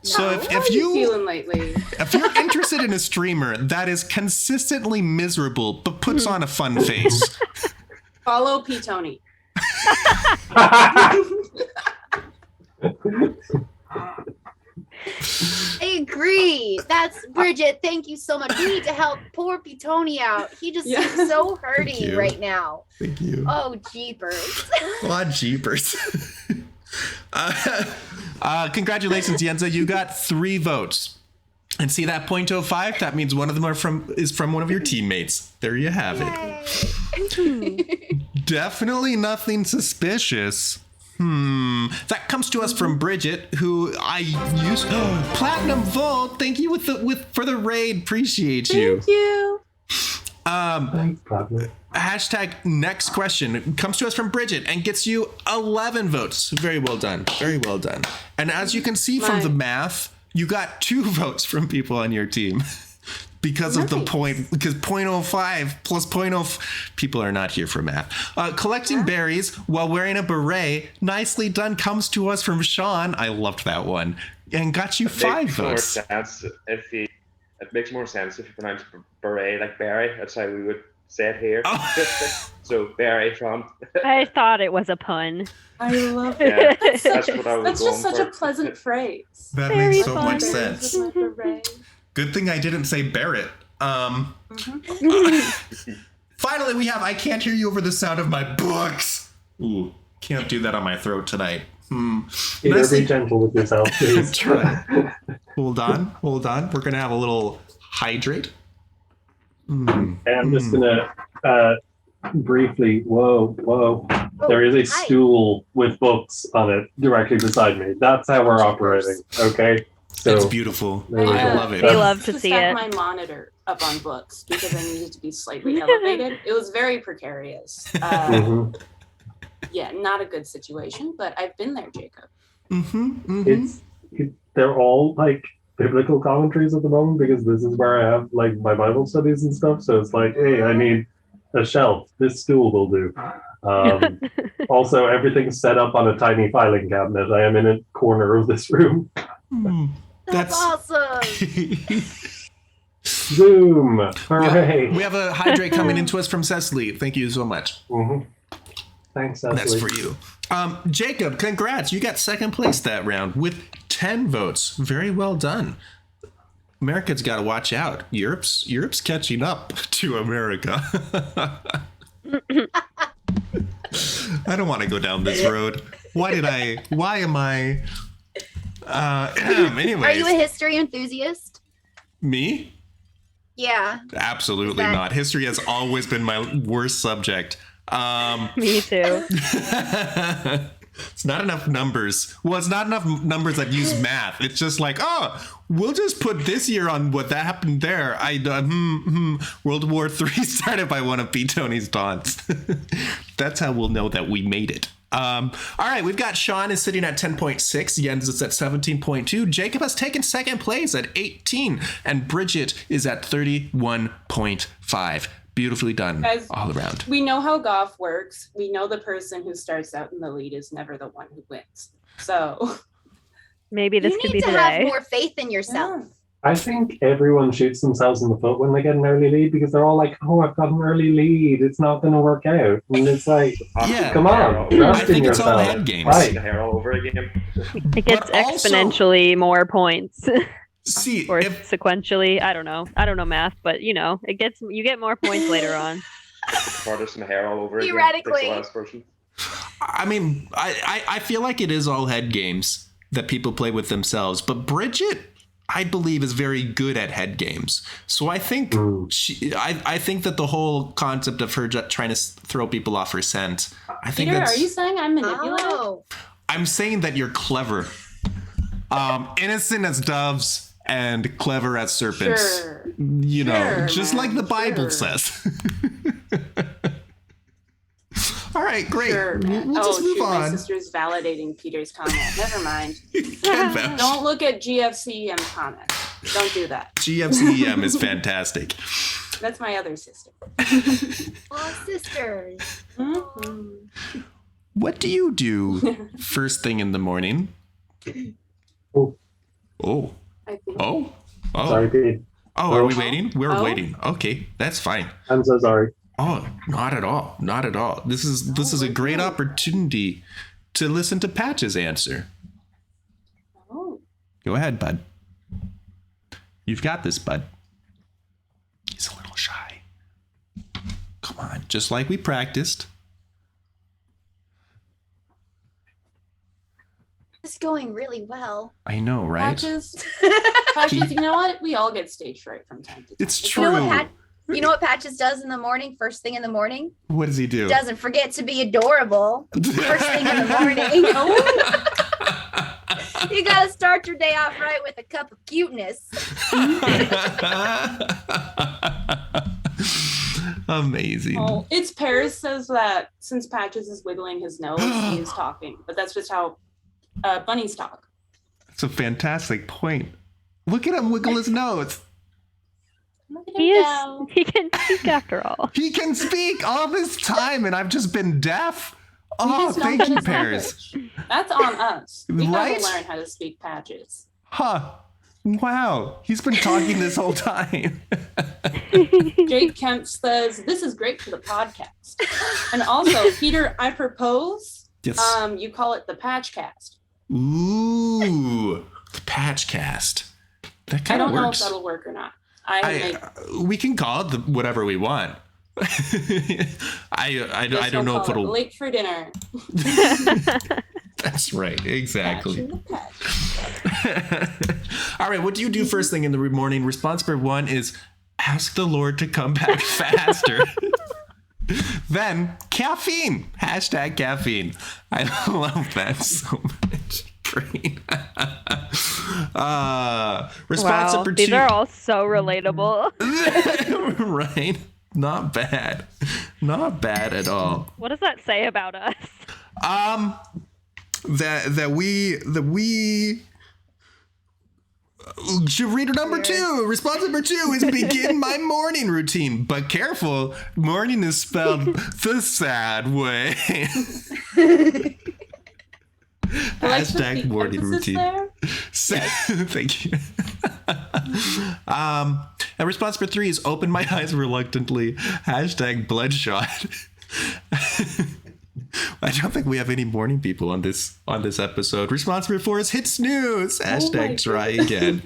So How are you feeling lately? if you're interested in a streamer that is consistently miserable but puts on a fun face, Follow P. Tony. I agree. That's Bridget. Thank you so much. We need to help poor Tony out. He just seems so hurty you. right now. thank you. Oh, jeepers. Aw, jeepers. Congratulations, YENZA. You got 3 votes. And see that 0.05? That means one of them is from one of your teammates. There you have it. Definitely nothing suspicious. That comes to us from Bridget, who I use. Platinum Vault. Thank you for the raid. Appreciate you. Thank you. Thanks, Platinum. Hashtag next question comes to us from Bridget and gets you 11 votes. Very well done. Very well done. And as you can see from the math, you got 2 votes from people on your team. Because of the point, because 0.05 plus 0.0, people are not here for math. Collecting berries while wearing a beret, nicely done, comes to us from Sean. I loved that one. And got you 5 votes. It makes more sense if you pronounce beret like berry. That's how we would say it here. Oh. So berry from. I thought it was a pun. I love it. Yeah, That's what I was That's just going such for. a pleasant phrase. That Very makes so fun. much sense. With my beret. Good thing I didn't say Barrett. Finally, we have I Can't Hear You Over the Sound of My Books. Ooh, can't do that on my throat tonight. Either be gentle with yourself, please. Try. Hold on. We're going to have a little hydrate. And I'm just gonna briefly. Whoa! There is a hi. stool with books on it directly beside me. That's how we're operating. Okay. So It's beautiful. there we I go. love it. We love to see stack it. my monitor up on books because I needed to be slightly elevated. It was very precarious. Mhm. Yeah, not a good situation, but I've been there, Jacob. They're all like biblical commentaries at the moment because this is where I have like my Bible studies and stuff. So it's like, hey, I need a shelf. This stool will do. Also, everything's set up on a tiny filing cabinet. I am in a corner of this room. That's awesome. Zoom! Hooray! We have a hydrate coming into us from Cecily. Thank you so much. Mhm. Thanks, Cecily. That's for you. Jacob, congrats. You got second place that round with 10 votes. Very well done. America's got to watch out. Europe's catching up to America. I don't want to go down this road. Why am I? Anyways. Are you a history enthusiast? Me? Yeah. Absolutely That- not. History has always been my worst subject. Me too. It's not enough numbers. Well, it's not enough numbers that use math. It's just like, oh, we'll just put this year on what that happened there. World War III started by one of B. Tony's taunts. That's how we'll know that we made it. All right, we've got Sean is sitting at 10.6. Jens is at 17.2. Jacob has taken second place at 18. And Bridget is at 31.5. Beautifully done. Guys, all around. We know how golf works. We know the person who starts out in the lead is never the one who wins. So Maybe this You could need be to have today. more faith in yourself. I think everyone shoots themselves in the foot when they get an early lead because they're all like, oh, I've got an early lead. It's not going to work out. And it's like, Yeah. come on. I Trust in think it's all yourself. head games. Right. The hair all over again. It gets But also- exponentially more points. See, Or if sequentially. I don't know math, but you get more points later on. Tortoise and hair all over again. Theoretically. Takes the last person. I mean, I feel like it is all head games that people play with themselves, but Bridget, I believe, is very good at head games. So I think I think that the whole concept of her trying to throw people off her scent, I think Peter, that's. are you saying I'm manipulative? Oh. I'm saying that you're clever, innocent as doves, and clever as serpents. Sure. You know, Sure, just man, like the Bible sure. says. All right, great. Sure, man. We'll just move My on. sister's validating Peter's comment. Never mind. Can't vouch. Don't look at GFCEM comments. Don't do that. GFCEM is fantastic. That's my other sister. Oh, sisters. Mhm. What do you do first thing in the morning? Oh. Oh. I think. Oh. Oh. Sorry, Pete. Oh, are we waiting? We're Oh. waiting. Okay, that's fine. I'm so sorry. Oh, not at all. Not at all. This is a great opportunity to listen to Patch's answer. Oh. Go ahead, bud. You've got this, bud. He's a little shy. Come on, just like we practiced. It's going really well. I know, right? Patches. Patches, you know what? We all get stage fright from time to time. It's You true. know what you know what Patches does in the morning, first thing in the morning? What does he do? Doesn't forget to be adorable. First thing in the morning. You gotta start your day off right with a cup of cuteness. Amazing. Oh, it's Paris says that since Patches is wiggling his nose, he is talking. But that's just how bunnies talk. That's a fantastic point. Look at him wiggle his nose. Look at He him is. go. He can speak after all. He can speak all this time, and I've just been deaf. We Oh, just don't thank get you, his Paris. language. That's on us. We Right? gotta learn how to speak Patches. Huh. Wow. He's been talking this whole time. Jake Kemp says, this is great for the podcast. And also, Peter, I propose Yes. you call it the Patchcast. Ooh. The Patchcast. That I kind of don't know if works. that'll work or not. I We can call it whatever we want. I don't know if it'll. late for dinner. That's right. Exactly. Patch in the patch. All right. What do you do first thing in the morning? Response number 1 is ask the Lord to come back faster. Then caffeine. Hashtag caffeine. I love that so much. Great. Response Wow, number 2. these are all so relatable. Right. Not bad. Not bad at all. What does that say about us? That we reader number 2. Response number 2 is begin my morning routine. But careful, morning is spelled the sad way. I like the Hashtag morning emphasis routine. there. Thank you. And response number 3 is open my eyes reluctantly. Hashtag bloodshot. I don't think we have any morning people on this episode. Response number 4 is hit snooze. Hashtag try again.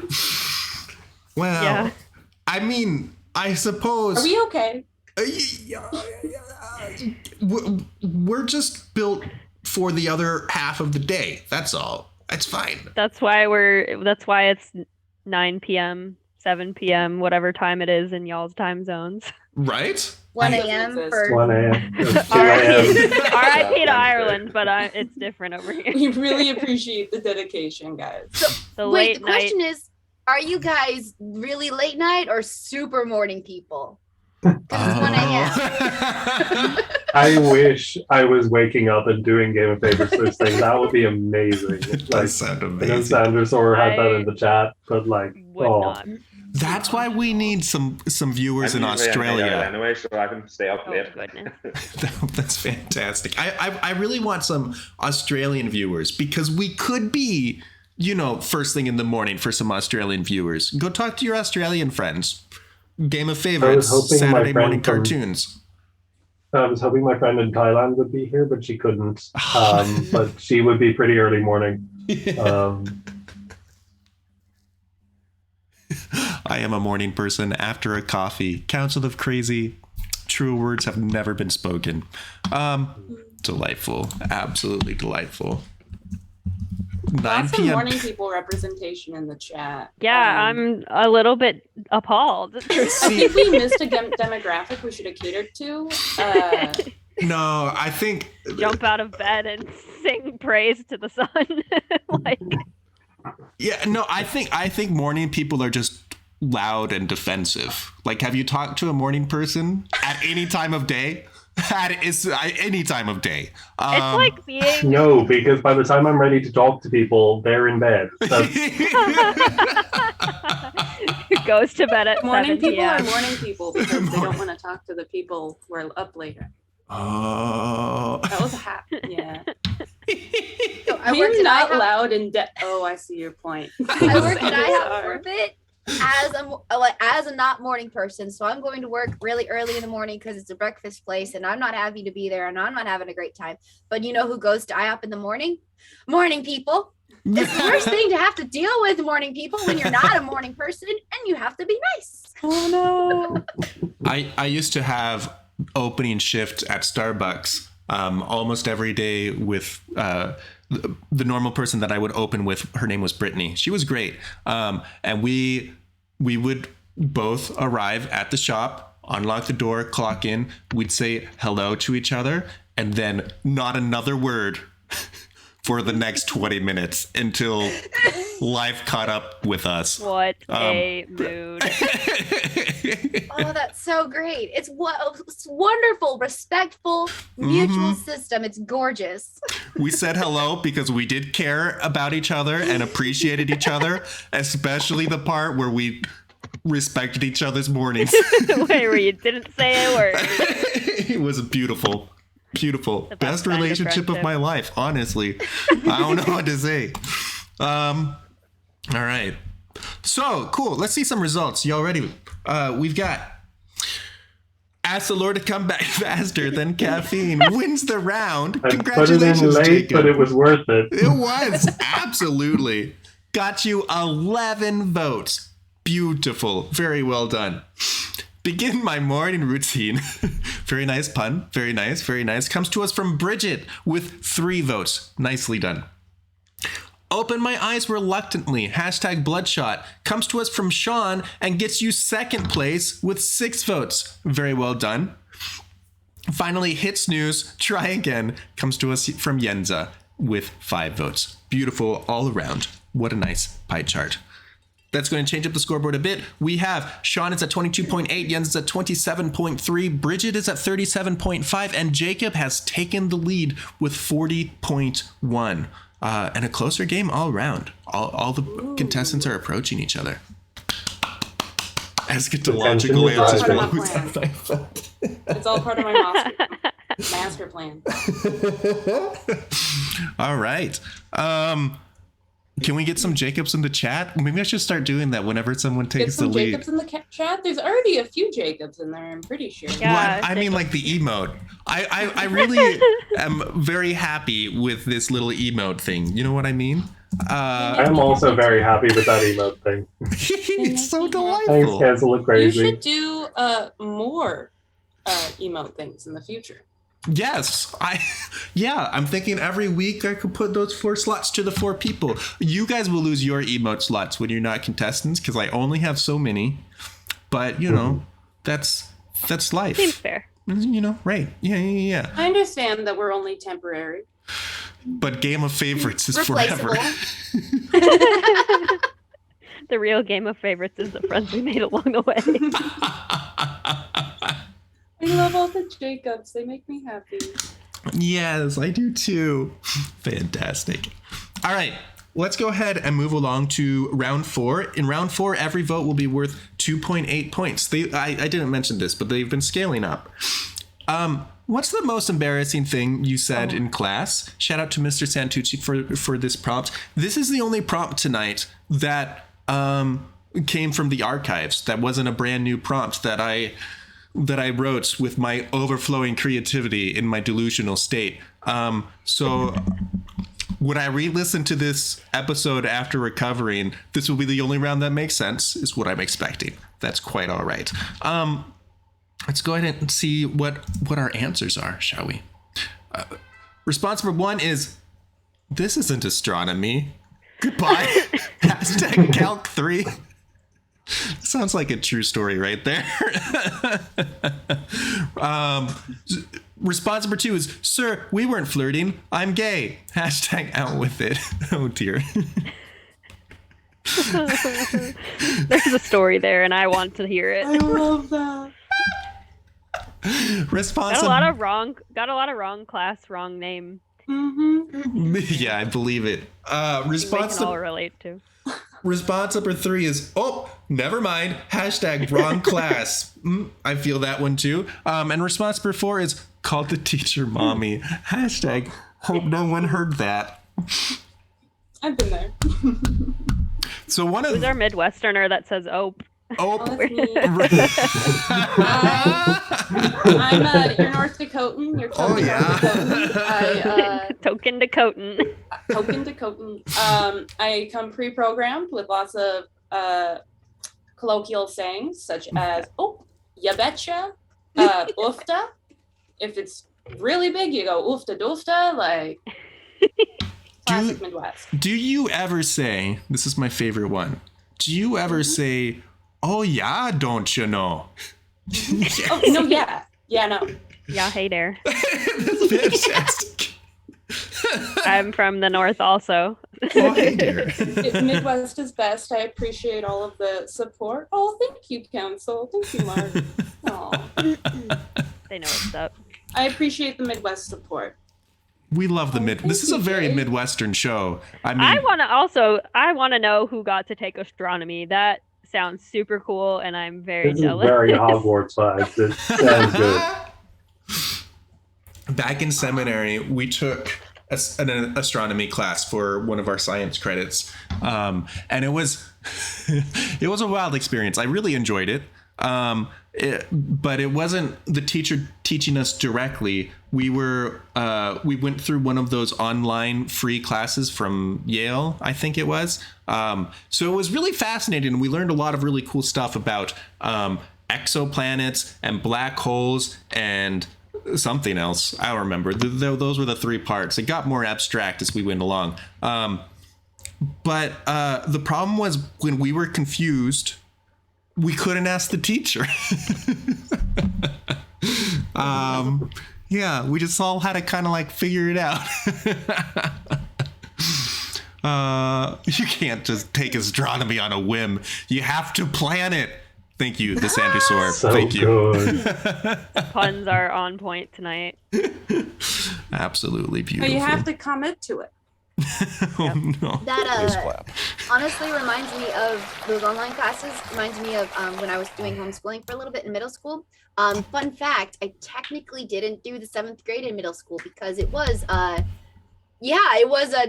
Well, Yeah. I mean, I suppose Are we okay? we're just built for the other half of the day. That's all. It's fine. That's why it's 9 p.m., 7 p.m., whatever time it is in y'all's time zones. Right? 1 Doesn't a.m. exist. for 1 a.m. 2 a.m. R.I.P. to Yeah, Ireland, but it's different over here. We really appreciate the dedication, guys. The Wait, late the night. question is, are you guys really late night or super morning people? Because it's 1 a.m. Oh. I wish I was waking up and doing Game of Favorites first thing. That would be amazing. It Like, does sound I know amazing. Sanders or had that I in the chat, but like, Would oh, not. That's why we need some viewers in I'm usually in bed Australia. anyway, so I can stay up Oh, late. goodness. That's fantastic. I really want some Australian viewers because we could be, first thing in the morning for some Australian viewers. Go talk to your Australian friends. Game of Favorites, hoping my Saturday morning friend from- cartoons. I was hoping my friend in Thailand would be here, but she couldn't. But she would be pretty early morning. I am a morning person after a coffee. Council of Crazy. True words have never been spoken. Delightful. Absolutely delightful. 9 Lots of p.m. morning people representation in the chat. Yeah, I'm a little bit appalled. I think we missed a demographic we should have catered to. No, I think Jump out of bed and sing praise to the sun. Like, Yeah, no, I think morning people are just loud and defensive. Like, have you talked to a morning person at any time of day? Any time of day. It's like being No, because by the time I'm ready to talk to people, they're in bed. goes to bed at Morning 7 people are p.m. morning people because they don't want to talk to the people who are up later. Oh. That was yeah. So I Maybe worked at not IHOP. loud and oh, I see your point. I worked at They IHOP are. for a bit as a not morning person. So I'm going to work really early in the morning because it's a breakfast place, and I'm not happy to be there, and I'm not having a great time. But you know who goes to IHOP in the morning? Morning people. It's the worst thing to have to deal with, morning people, when you're not a morning person and you have to be nice. Oh no. I used to have opening shift at Starbucks almost every day with the normal person that I would open with. Her name was Brittany. She was great. And we would both arrive at the shop, unlock the door, clock in. We'd say hello to each other, and then not another word for the next 20 minutes until life caught up with us. What a mood. Oh, that's so great. It's wonderful, respectful, mutual system. It's gorgeous. We said hello because we did care about each other and appreciated each other, especially the part where we respected each other's mornings. Where you didn't say a word. It was beautiful. Beautiful. The Best best kind of relationship of friendship. my life, honestly. I don't know what to say. All right. So, cool. Let's see some results. Y'all ready? We've got Ask the Lord to come back faster than caffeine wins the round. I put it in Congratulations, late, Jacob. but it was worth it. It was. Absolutely. Got you 11 votes. Beautiful. Very well done. Begin my morning routine. Very nice pun. Very nice. Very nice. Comes to us from Bridget with 3 votes. Nicely done. Open my eyes reluctantly. Hashtag bloodshot. Comes to us from Sean and gets you second place with 6 votes. Very well done. Finally, hit snooze. Try again. Comes to us from Yenza with 5 votes. Beautiful all around. What a nice pie chart. That's going to change up the scoreboard a bit. We have Sean is at 22.8, Jens is at 27.3, Bridget is at 37.5, and Jacob has taken the lead with 40.1. And a closer game all around. All the contestants are approaching each other. Eschatological Attention answers. divided. It's all part of my master plan. All right. Can we get some Jacobs in the chat? Maybe I should start doing that whenever someone Get takes the some lead. Jacobs in the chat. There's already a few Jacobs in there, I'm pretty sure. Yeah. Well, I mean, like the emote. I really am very happy with this little emote thing. You know what I mean? I am also very happy with that emote thing. It's so Thanks, delightful. guys. Look You crazy. should do more emote things in the future. Yes, I'm thinking every week I could put those 4 slots to the 4 people. You guys will lose your emote slots when you're not contestants because I only have so many. But you know, that's life. Seems fair. You know, right? Yeah. I understand that we're only temporary. But Game of Favorites is Replaceable. forever. The real game of favorites is the friends we made along the way. I love all the Jacobs. They make me happy. Yes, I do too. Fantastic. All right, let's go ahead and move along to round 4. In round 4, every vote will be worth 2.8 points. I didn't mention this, but they've been scaling up. What's the most embarrassing thing you said in class? Shout out to Mr. Santucci for this prompt. This is the only prompt tonight that came from the archives. That wasn't a brand new prompt that I wrote with my overflowing creativity in my delusional state. So when I re-listen to this episode after recovering, this will be the only round that makes sense, is what I'm expecting. That's quite all right. Let's go ahead and see what our answers are, shall we? Response number 1 is, this isn't astronomy. Goodbye. Hashtag Calc 3. Sounds like a true story right there. Response number 2 is, sir, we weren't flirting. I'm gay. Hashtag out with it. Oh dear. There's a story there, and I want to hear I it. love that. Response. Got a lot of wrong class, wrong name. Mm-hmm. Yeah, I believe it. We Response. can all relate to. Response number 3 is, oh, never mind. Hashtag wrong class. I feel that one too. And response number 4 is, called the teacher mommy. Hashtag hope no one heard that. I've been there. So one Who's of our Midwesterner that says "ope"? Oh, oh, that's me. I'm your North Dakotan. You're Oh, totally yeah. North Dakotan. I Token Dakotan. token Dakotan. I come pre-programmed with lots of colloquial sayings such as "oh, ya betcha," "oofta." If it's really big, you go "oofta doofta," like classic Midwest. do you ever say, this is my favorite one, do you ever say, oh yeah, don't you know? Oh no, yeah, no. Yeah, hey there. That's fantastic. I'm from the north also. Oh, hey there. Midwest is best. I appreciate all of the support. Oh, thank you, Council. Thank you, Mark. Aw. They know what's up. I appreciate the Midwest support. We love the mid. This is a very Midwestern show. I mean, I want to know who got to take astronomy. That sounds super cool, and I'm very This is jealous. very Hogwarts vibes. It sounds good. back in seminary, we took an astronomy class for one of our science credits, and it was it was a wild experience. I really enjoyed it. But it wasn't the teacher teaching us directly. We went through one of those online free classes from Yale, I think it was. So it was really fascinating. We learned a lot of really cool stuff about exoplanets and black holes and something else. I don't remember. Those were the 3 parts. It got more abstract as we went along. But the problem was when we were confused, we couldn't ask the teacher. Yeah, we just all had to kind of like figure it out. You can't just take astronomy on a whim. You have to plan it. Thank you, the Sandersaur. So Thank you. good. Puns are on point tonight. Absolutely But beautiful. you have to commit to it. Oh, no. That honestly reminds me of those online classes. Reminds me of when I was doing homeschooling for a little bit in middle school. Fun fact: I technically didn't do the 7th grade in middle school because it was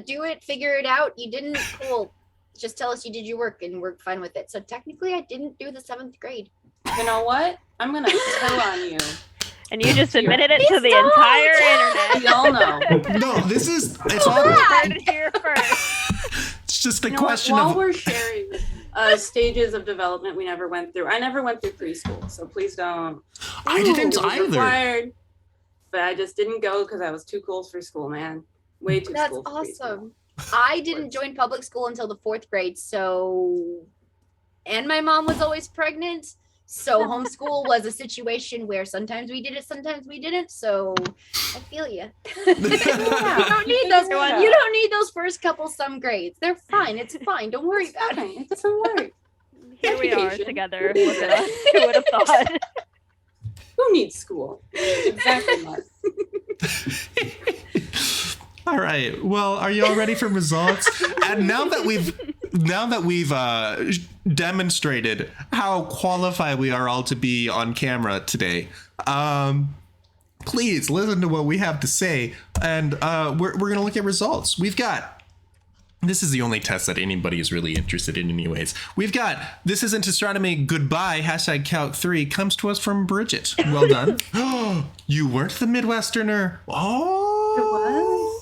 do it, figure it out. You didn't, cool. Just tell us you did your work and we're fine with it. So technically, I didn't do the 7th grade. You know what? I'm gonna tell on you. And you just admitted it to Please the don't. entire internet. We all know. No, it's all. You heard it here first. It's just a You know what? question While of. we're sharing stages of development we never went through, I never went through preschool, so please don't. I didn't It was either. required, but I just didn't go because I was too cool for school, man. Way too That's cool for awesome. preschool. I didn't join public school until the 4th grade. And my mom was always pregnant. So homeschool was a situation where sometimes we did it, sometimes we didn't. So I feel you. You don't need those. Yeah. You don't need those first couple some grades. They're fine. It's fine. Don't worry It's about it. fine. It doesn't work. Here we are Education. together. Look at us. Who would have thought? Who needs school? Exactly, Mark. All right. Well, are you all ready for results? And now that we've demonstrated how qualified we are all to be on camera today, please listen to what we have to say, and we're gonna look at results. We've got. This is the only test that anybody is really interested in anyways. We've got This Isn't Astronomy Goodbye, #Calc3 comes to us from Bridget. Well done. You weren't the Midwesterner. Oh.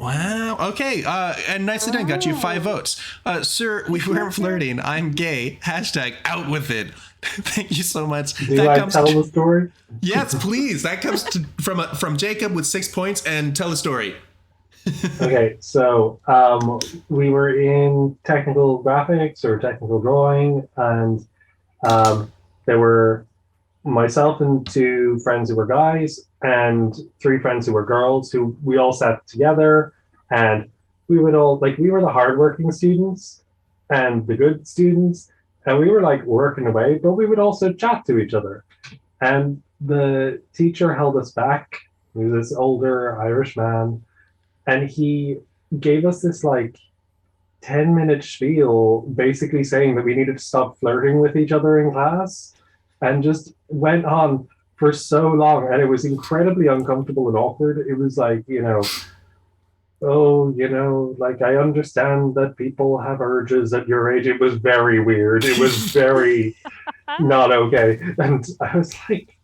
Wow. Okay. And nicely done. Got you 5 votes. Sir, we weren't flirting. I'm gay. #out with it. Thank you so much. Do I tell the story? Yes, please. That comes from Jacob with 6 points, and tell the story. Okay, so we were in technical graphics or technical drawing, and there were myself and 2 friends who were guys and 3 friends who were girls, who we all sat together, and we would all, like, we were the hardworking students, and the good students. And we were like working away, but we would also chat to each other. And the teacher held us back. He was this older Irish man. And he gave us this like 10-minute spiel basically saying that we needed to stop flirting with each other in class, and just went on for so long. And it was incredibly uncomfortable and awkward. It was like, oh, like, I understand that people have urges at your age. It was very weird. It was very not okay. And I was like,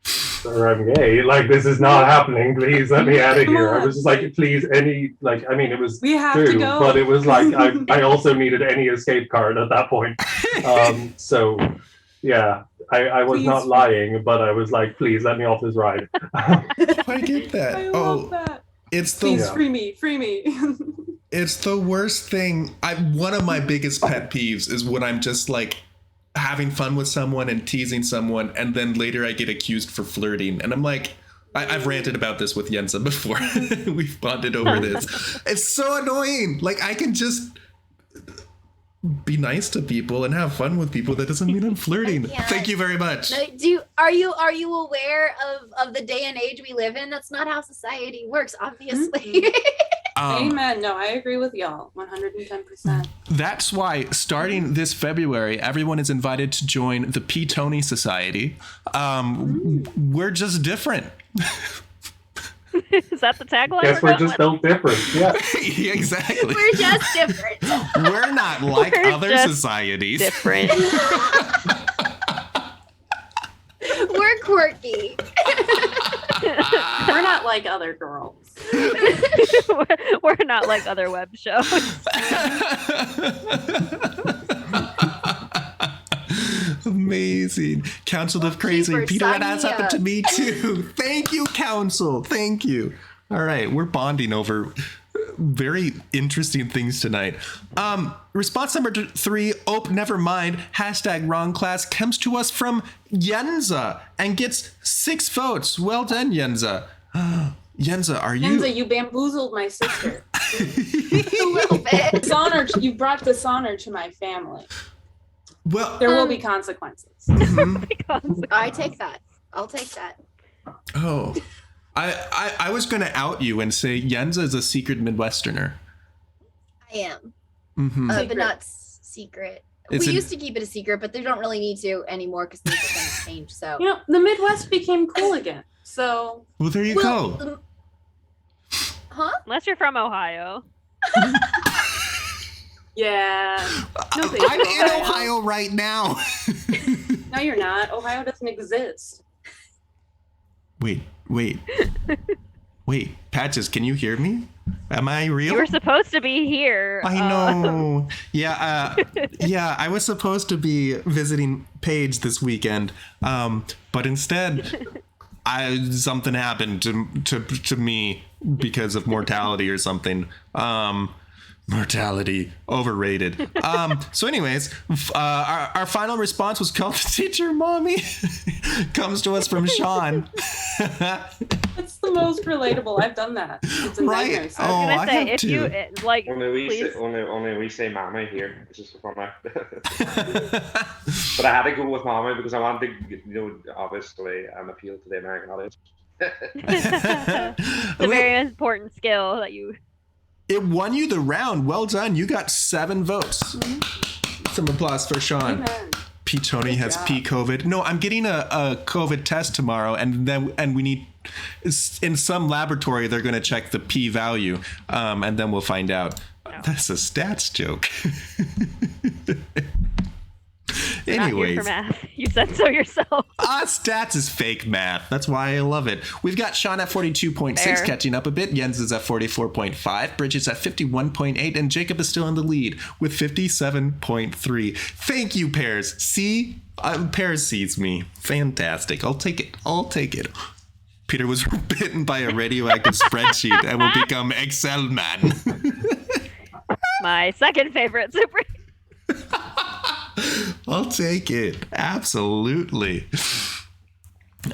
sir, I'm gay. Like, this is not happening. Please let me out of here. I was just like, please, it was We have true, to go. but it was like, I also needed any escape card at that point. So, yeah, I was Please. not lying, but I was like, please let me off this ride. I get that. I love that. It's the Please free me. It's the worst thing. One of my biggest pet peeves is when I'm just like having fun with someone and teasing someone, and then later I get accused for flirting. And I'm like, I've ranted about this with Yenza before. We've bonded over this. It's so annoying. Like, I can just be nice to people and have fun with people. That doesn't mean I'm flirting. Thank you very much. Are you aware of the day and age we live in? That's not how society works, obviously. Amen. No, I agree with y'all 110%. That's why starting this February, everyone is invited to join the P. Tony Society. We're just different. Is that the tagline? Guess we're just built different. Yeah. Yeah, exactly. We're just different. We're not like We're other just societies. different. We're quirky. We're not like other girls. We're not like other web shows. Amazing. Council of Crazy. Keeper, Peter, sign that has me happened up. to me too. Thank you, Council. Thank you. All right, we're bonding over very interesting things tonight. Response number 3, oh, never mind, #wrong class, comes to us from YENZA and gets 6 votes. Well done, YENZA. YENZA, are you? YENZA, you bamboozled my sister. A little bit. You brought dishonor to my family. Well, There will be consequences. I take that. I'll take that. oh, I was going to out you and say YENZA is a secret Midwesterner. I am. Mm-hmm. But not secret. It's We used to keep it a secret, but they don't really need to anymore because things have kind of changed. So The Midwest became cool again. So Well, there you go. Huh? Unless you're from Ohio. yeah. No, thank I'm you, in Ohio right now. No, you're not. Ohio doesn't exist. Wait. Patches, can you hear me? Am I real? You were supposed to be here. I know. Yeah, I was supposed to be visiting Paige this weekend, but instead, something happened to me because of mortality or something. Mortality, overrated. So anyways, our final response was called Teacher Mommy. Comes to us from Sean. That's the most relatable. I've done that. It's a nightmare. Right? So I was Oh, gonna I say, have if to. you like, please. Only we say mama here. It's just for my. But I had to go with mama because I wanted to, obviously, appeal to the American audience. It's a very important skill that you. It won you the round. Well done. You got 7 votes. Some applause for Sean. Amen. P. Tony has job. P-COVID. No, I'm getting a COVID test tomorrow, and we need, in some laboratory, they're going to check the P value, and then we'll find out. That's a stats joke. Not here Anyways. for math. You said so yourself. Stats is fake math. That's why I love it. We've got Sean at 42.6, Fair. catching up a bit. Jens is at 44.5. Bridget's at 51.8. And Jacob is still in the lead with 57.3. Thank you, Pears. See? Pears sees me. Fantastic. I'll take it. Peter was bitten by a radioactive spreadsheet and will become Excel man. My second favorite super. I'll take it. Absolutely.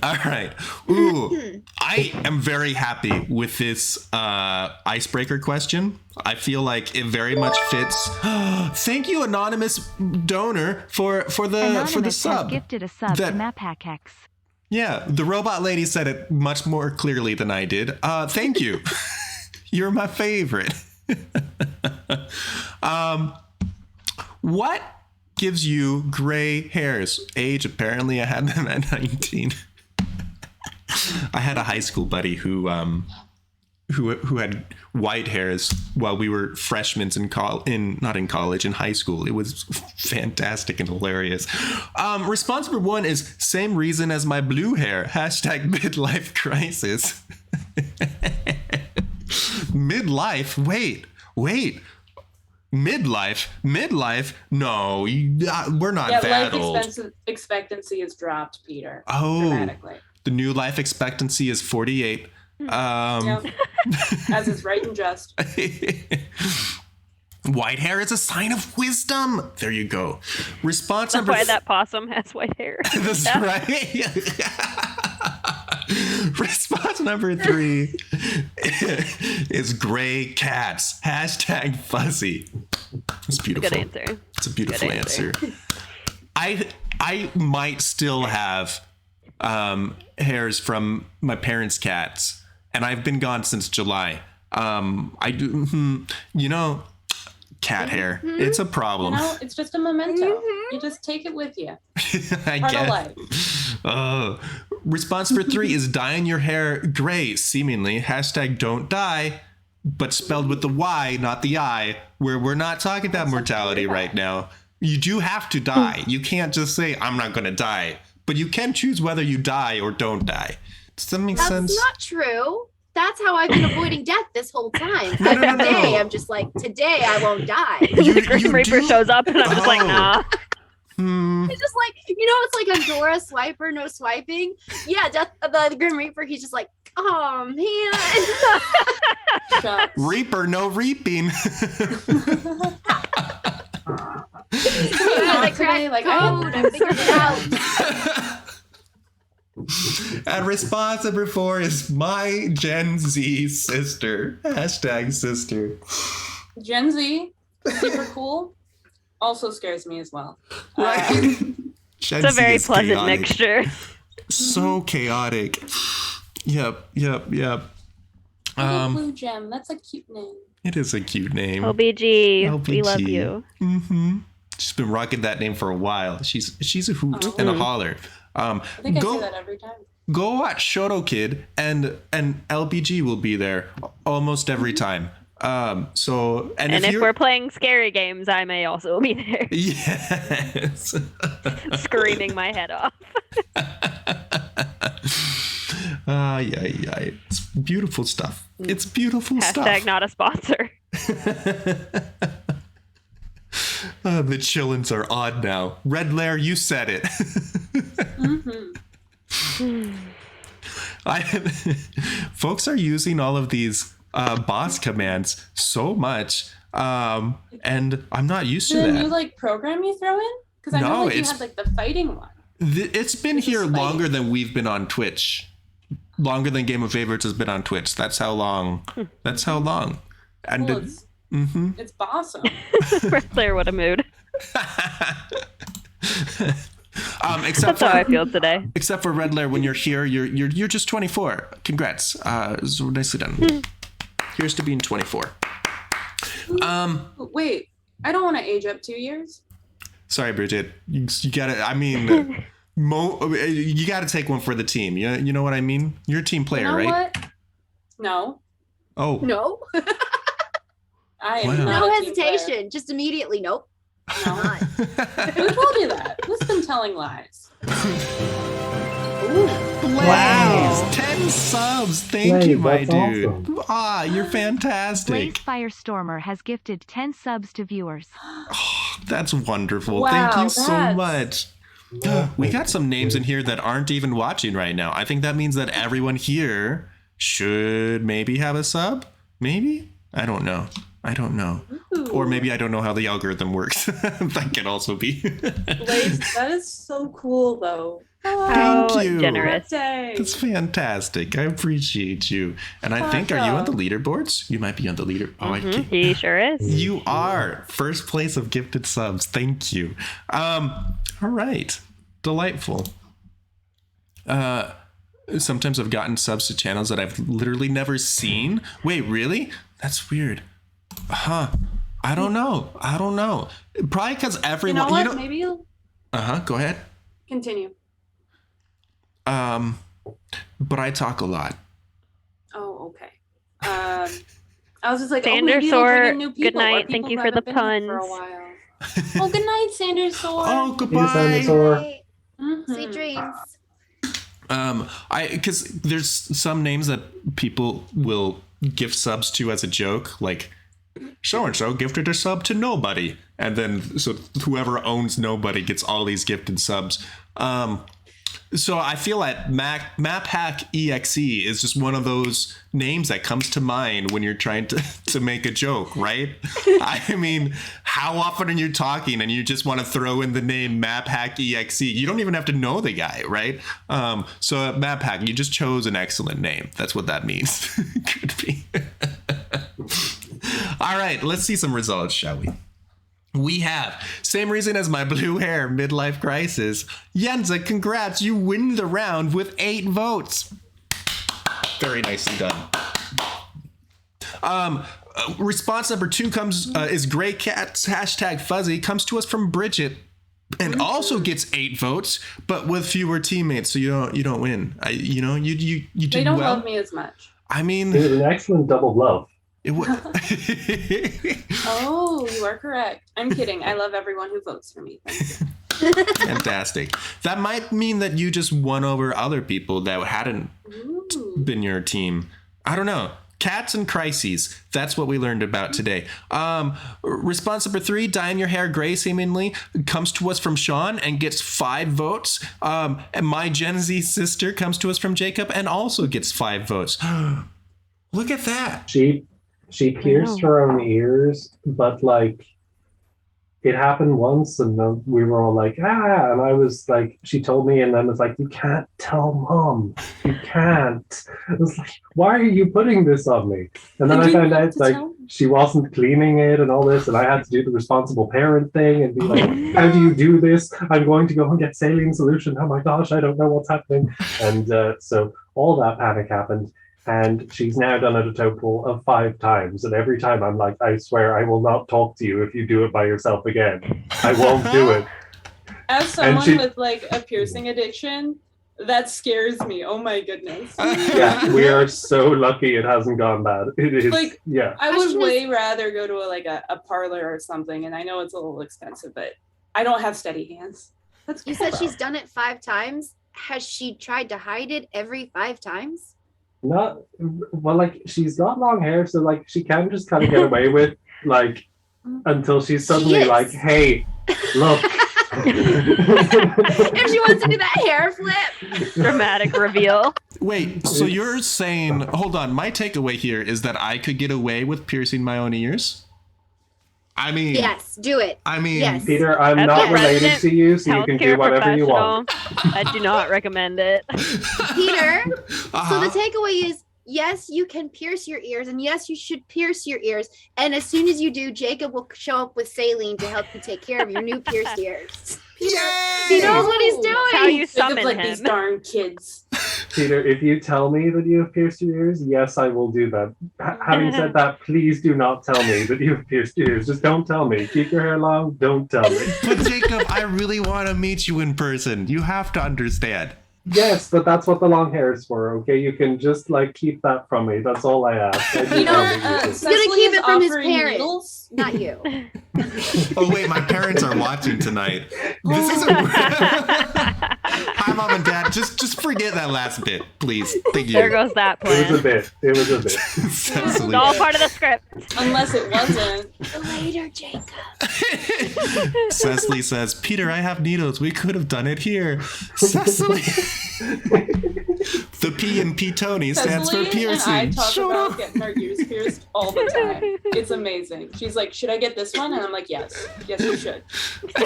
All right. Ooh, I am very happy with this icebreaker question. I feel like it very much fits. Thank you, anonymous donor, for the sub. Has gifted a sub That- to MapHackX. Yeah, the robot lady said it much more clearly than I did. Thank you. You're my favorite. What gives you gray hairs? Age, apparently I had them at 19. I had a high school buddy who had white hairs while we were freshmen in high school. It was fantastic and hilarious. Response number 1 is same reason as my blue hair. Hashtag midlife crisis. Midlife? Wait. Midlife? No, we're not that old. Life expectancy has dropped, Peter. Oh, Dramatically. the new life expectancy is 48. Yep. As is right and just. White hair is a sign of wisdom. There you go. Response That's number why that possum has white hair. That's Yeah. right. Response number 3 is gray cats. Hashtag fuzzy. It's beautiful. Good answer. It's a beautiful Good answer. answer. I might still have hairs from my parents' cats, and I've been gone since July. I do, cat hair. It's a problem. It's just a memento. You just take it with you. I Part of guess. life. Response for 3 is dyeing your hair gray, seemingly. Hashtag don't die, but spelled with the Y, not the I, where we're not talking about mortality right now. You do have to die. You can't just say, I'm not going to die. But you can choose whether you die or don't die. Does that make sense? That's not true. That's how I've been avoiding death this whole time. No, no, no, Every day, no. I'm just like, today I won't die. The Grim Reaper shows up, and I'm just like, Oh. nah. It's just like, it's like on Dora Swiper, no swiping. Yeah, the Grim Reaper, he's just like, oh man. Shucks. Reaper, no reaping. I cracked Like, code. I figured it out. And response number 4 is my Gen Z sister. Hashtag sister. Gen Z, super cool. Also scares me as well. Right. Gen It's a Z very is pleasant chaotic. mixture. So chaotic. Yep. Little Blue Gem, that's a cute name. It is a cute name. OBG, we love LBG. you. Mm-hmm. She's been rocking that name for a while. She's a hoot and a holler. I think I Go- say that every time. Go watch Shoto Kid, and LBG will be there almost every time. So And if if you're we're playing scary games, I may also be there, yes. screaming my head off. Yeah. It's beautiful stuff. It's beautiful Hashtag stuff. not a sponsor. The chillins are odd now. Red Lair, you said it. Folks are using all of these boss commands so much, and I'm not used to Is there a that. new program you throw in? Because I No, know you it's- had the fighting one. It's been This is here fighting. longer than we've been on Twitch. Longer than Game of Favorites has been on Twitch. That's how long. That's how long. And Well, it's awesome. Red Lair, what a mood. except That's how I for feel today. except for Red Lair, when you're here, you're just 24. Congrats. So nicely done. Here's to being 24. Wait, I don't want to age up 2 years. Sorry, Bridget. You gotta. I mean, you gotta take one for the team. You know what I mean? You're a team player, You know right? what? No, Oh, No. I am Wow. not No a team player. hesitation. Just immediately, nope. No. Who told you that? Who's been telling lies? Blaze, 10 subs. Thank Blaze, you, my that's dude. awesome. Ah, you're fantastic. Blaze Firestormer has gifted 10 subs to viewers. That's wonderful. Wow, Thank you so that's- much. We got some names in here that aren't even watching right now. I think that means that everyone here should maybe have a sub. Maybe? I don't know. I don't know. Or maybe I don't know how the algorithm works. That can also be. Blaze, that is so cool, though. How Thank you. generous. That's fantastic. I appreciate you. And I think, are you on the leaderboards? You might be on the leader. Oh, I can't. He sure is. You are. First place of gifted subs. Thank you. All right. Delightful. Sometimes I've gotten subs to channels that I've literally never seen. Wait, really? That's weird. Huh. I don't know. Probably because everyone... You know what? Maybe you'll... Go ahead. Continue. But I talk a lot. Oh, okay. I was just like, Sandersor, new people, good or night. people Thank you that for the have been here puns. For a while. Oh, good night, Sandersor. Oh, Peace, goodbye. dinosaur. Sweet dreams. Because there's some names that people will gift subs to as a joke, like so and so gifted a sub to nobody, and then so whoever owns nobody gets all these gifted subs. So I feel like MapHackEXE is just one of those names that comes to mind when you're trying to make a joke, right? I mean, how often are you talking and you just want to throw in the name MapHackEXE? You don't even have to know the guy, right? So MapHack, you just chose an excellent name. That's what that means. Could be. All right, let's see some results, shall we? We have, same reason as my blue hair, midlife crisis. YENZA, congrats, you win the round with 8 votes. Very nicely done. Response number 2 comes is Gray Cat's #fuzzy, comes to us from Bridget and also gets 8 votes, but with fewer teammates, so you don't win. You did They don't well. love me as much. I mean, It was an excellent double bluff. it would. Oh, you are correct. I'm kidding. I love everyone who votes for me. Thank you. Fantastic. That might mean that you just won over other people that hadn't Ooh. been your team. I don't know. Cats and crises. That's what we learned about today. Response number 3, dye your hair gray seemingly, comes to us from Sean and gets 5 votes. And my Gen Z sister comes to us from Jacob and also gets 5 votes. Look at that. She pierced her own ears, but like it happened once, and then we were all like, and I was like, she told me, and then was like, you can't tell mom, you can't. I was like, why are you putting this on me? And then I found out like she wasn't cleaning it and all this, and I had to do the responsible parent thing and be like, how do you do this? I'm going to go and get saline solution. Oh my gosh, I don't know what's happening. And so all that panic happened. And she's now done it a total of 5 times. And every time I'm like, I swear I will not talk to you if you do it by yourself again. I won't do it. As someone with like a piercing addiction, that scares me. Oh my goodness. Yeah, we are so lucky it hasn't gone bad. It is, like, yeah. I would way rather go to a parlor or something. And I know it's a little expensive, but I don't have steady hands. That's You said she's done it 5 times. Has she tried to hide it every 5 times? Not well, like she's got long hair, so like she can just kind of get away with like until she's suddenly like, hey, look. If she wants to do that hair flip. Dramatic reveal. Wait, so you're saying, hold on, my takeaway here is that I could get away with piercing my own ears? I mean, Yes, do it. I mean, Yes. Peter, I'm As not a related resident to you, so you can do Healthcare whatever you want. professional, I do not recommend it. Peter, uh-huh. so the takeaway is, yes, you can pierce your ears, and yes, you should pierce your ears. And as soon as you do, Jacob will show up with saline to help you take care of your new pierced ears. Yay! He knows what he's doing. That's how you Jacob's summon like him. these darn kids. Peter, if you tell me that you have pierced your ears, yes, I will do that. Having said that, please do not tell me that you have pierced your ears. Just don't tell me. Keep your hair long. Don't tell me. But Jacob, I really want to meet you in person. You have to understand. Yes, but that's what the long hair is for, okay? You can just, like, keep that from me. That's all I ask. I do You know, not need you to. Cecily keep is it from his offering parents. needles. Not you. Oh, wait, my parents are watching tonight. This isn't... Hi, Mom and Dad. Just forget that last bit, please. Thank you. There goes that It was a plan. bit. It was a bit. Cecily. It's all part of the script. Unless it wasn't. Later, Jacob. Cecily says, Peter, I have needles. We could have done it here. Cecily. The P in P-Tony stands for Cecily piercing. and I talk Shut about up. getting our ears pierced all the time. It's amazing. She's like, should I get this one? And I'm like, yes, you should.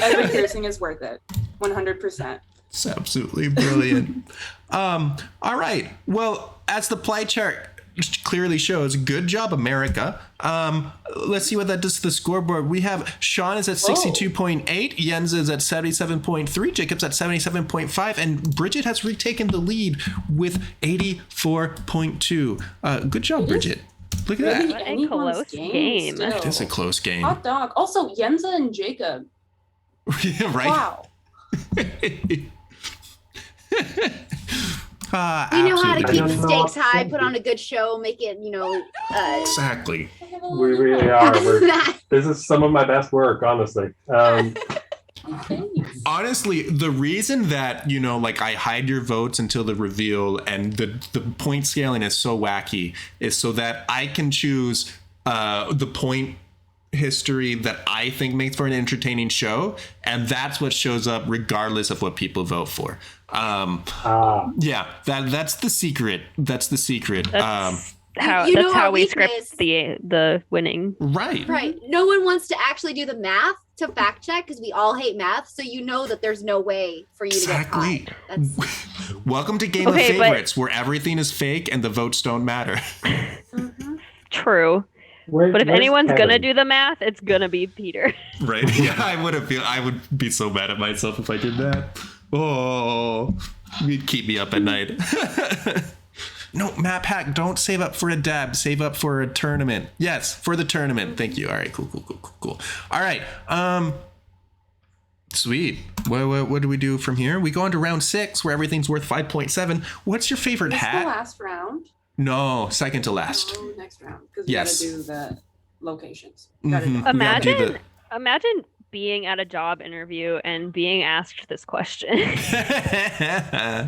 Every piercing is worth it, 100%. It's absolutely brilliant. All right. Well, as the pie chart clearly shows, good job, America. Let's see what that does to the scoreboard. We have Sean is at 62.8, YENZA is at 77.3, Jacob's at 77.5, and Bridget has retaken the lead with 84.2. Good job, Bridget. Look at Really that. anyone's close game. still. It is a close game. Hot dog. Also, YENZA and Jacob. Yeah, right? Wow. We know how to Absolutely. keep I don't know stakes what high, to put do. on a good show, make it, Exactly. We really are. This is some of my best work, honestly. Honestly, the reason that, I hide your votes until the reveal and the point scaling is so wacky is so that I can choose the point history that I think makes for an entertaining show, and that's what shows up regardless of what people vote for. Yeah, that's the secret. That's the secret. That's You know that's our how we weakness. script the winning. Right. right. No one wants to actually do the math to fact check because we all hate math. So you know that there's no way for you Exactly. to get caught. That's Welcome to Game Okay, of but- Favorites, where everything is fake and the votes don't matter. True. But if anyone's gonna do the math, it's gonna be Peter. Right? Yeah, I would be so mad at myself if I did that. Oh, you'd keep me up at night. No, Map Hack, don't save up for a dab. Save up for a tournament. Yes, for the tournament. Thank you. All right, cool. All right. Sweet. What do we do from here? We go on to round 6, where everything's worth 5.7. What's your favorite Is this the hat? last round? No, second to last. Oh, next round. Because we Yes. gotta do the locations. Gotta do Mhm. that. We gotta do Imagine being at a job interview and being asked this question.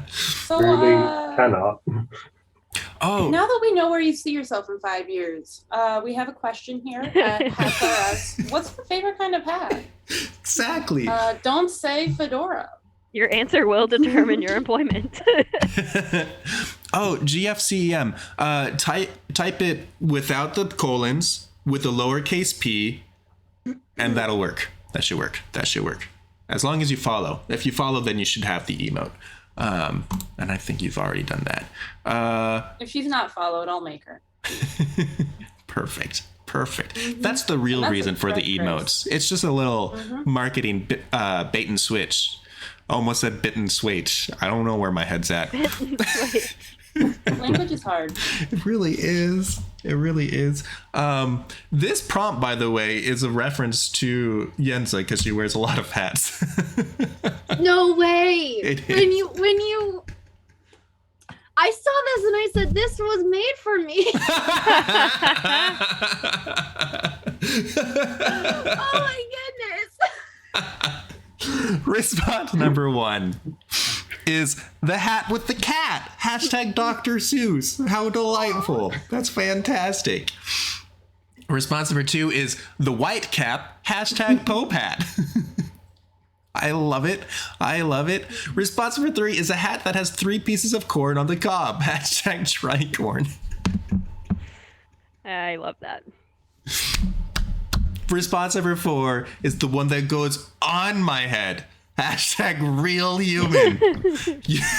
So, Really cannot. Oh, now that we know where you see yourself in 5 years, we have a question here at Hat for Us. What's your favorite kind of hat? exactly. Don't say fedora. Your answer will determine your employment. Oh, GFCEM. Type it without the colons, with a lowercase p, and that'll work. That should work. As long as you follow. If you follow, then you should have the emote. And I think you've already done that. If she's not followed, I'll make her. Perfect. That's the real That's reason for the a emotes. It's just a little marketing bait and switch. Almost said bit and switch. I don't know where my head's at. Language is hard. It really is. This prompt, by the way, is a reference to YENZA because she wears a lot of hats. no way. It When you I saw this and I said this was made for me. Oh my goodness. Response number 1 is the hat with the cat. Hashtag Dr. Seuss. How delightful. That's fantastic. Response number 2 is the white cap. Hashtag Pope hat. I love it. Response number 3 is a hat that has 3 pieces of corn on the cob. Hashtag tricorn. I love that. Response number 4 is the one that goes on my head. Hashtag real human.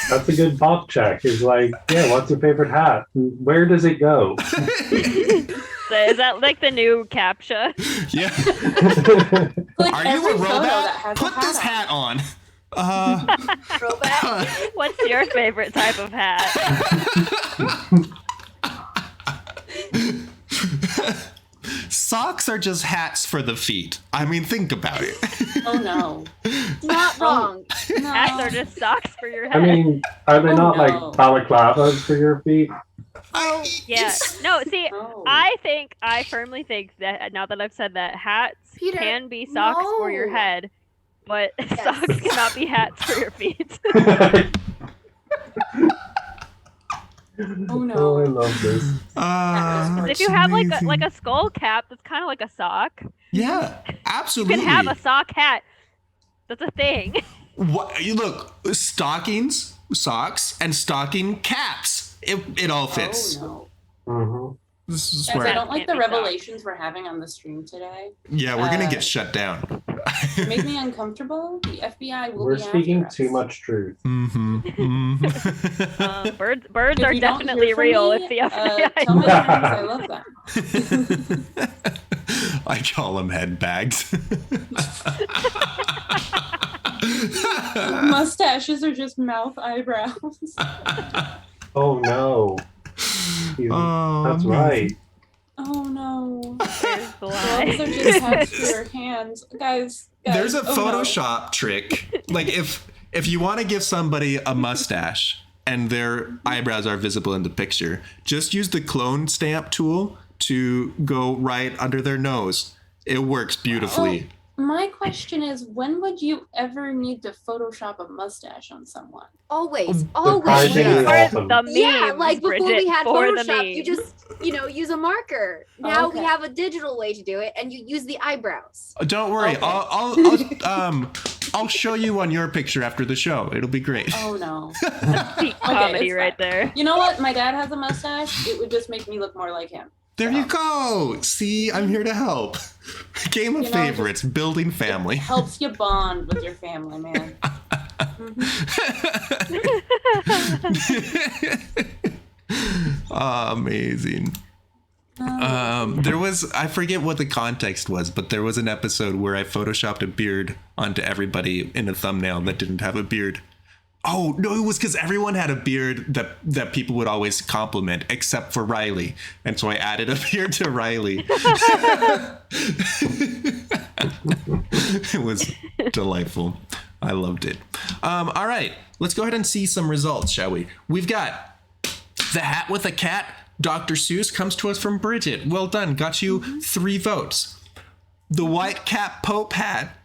That's a good pop check. It's like, yeah, what's your favorite hat? Where does it go? So is that like the new CAPTCHA? Yeah. Like Are you every a photo that robot? has a Put this hat on. Throwback. What's your favorite type of hat? Socks are just hats for the feet. I mean, think about it. Oh no. Not wrong. Hats are No. just socks for your head. I mean, are they Oh, not no. like balaclavas for your feet? Yeah. No, see, Oh. I firmly think that now that I've said that, hats Peter, can be socks for your no. head, but socks cannot be hats for your feet. Oh no. Oh, I love this. If you have like a skull cap, that's kind of like a sock. Yeah, You absolutely. can have a sock hat. That's a thing. What, you look, stockings, socks, and stocking caps. it all fits. Oh Hmm. This is no. Guys, where, I don't like Can't the be shocked. revelations we're having on the stream today. yeah, we're gonna get shut down. It made me uncomfortable. The FBI will We're be speaking after too us. much truth. Birds If are you don't definitely hear from real. me, It's the FBI. tell my friends I love them. I call them head bags. Mustaches are just mouth eyebrows. Oh no. That's right. Oh no. There's the Gloves lie. are just attached to your hands. Guys, There's a oh no. Photoshop trick. Like if you want to give somebody a mustache and their eyebrows are visible in the picture, just use the clone stamp tool to go right under their nose. It works beautifully. My question is, when would you ever need to Photoshop a mustache on someone? Always, Surprisingly always. For often. the memes, Yeah, like before we Bridget, had for the Photoshop, you memes. just, use a marker. Now we Okay. have a digital way to do it, and you use the eyebrows. Don't worry. Okay. I'll show you on your picture after the show. It'll be great. Oh no. Peak comedy it's right fine. there. You know what? My dad has a mustache. It would just make me look more like him. There you go. See, I'm here to help. Game of You know, favorites, building family. Helps you bond with your family, man. Amazing. There was, I forget what the context was, but there was an episode where I photoshopped a beard onto everybody in a thumbnail that didn't have a beard. Oh, no, it was because everyone had a beard that people would always compliment, except for Riley. And so I added a beard to Riley. It was delightful. I loved it. All right, let's go ahead and see some results, shall we? We've got the hat with a cat. Dr. Seuss comes to us from Bridget. Well done. Got you 3 votes. The white cap Pope hat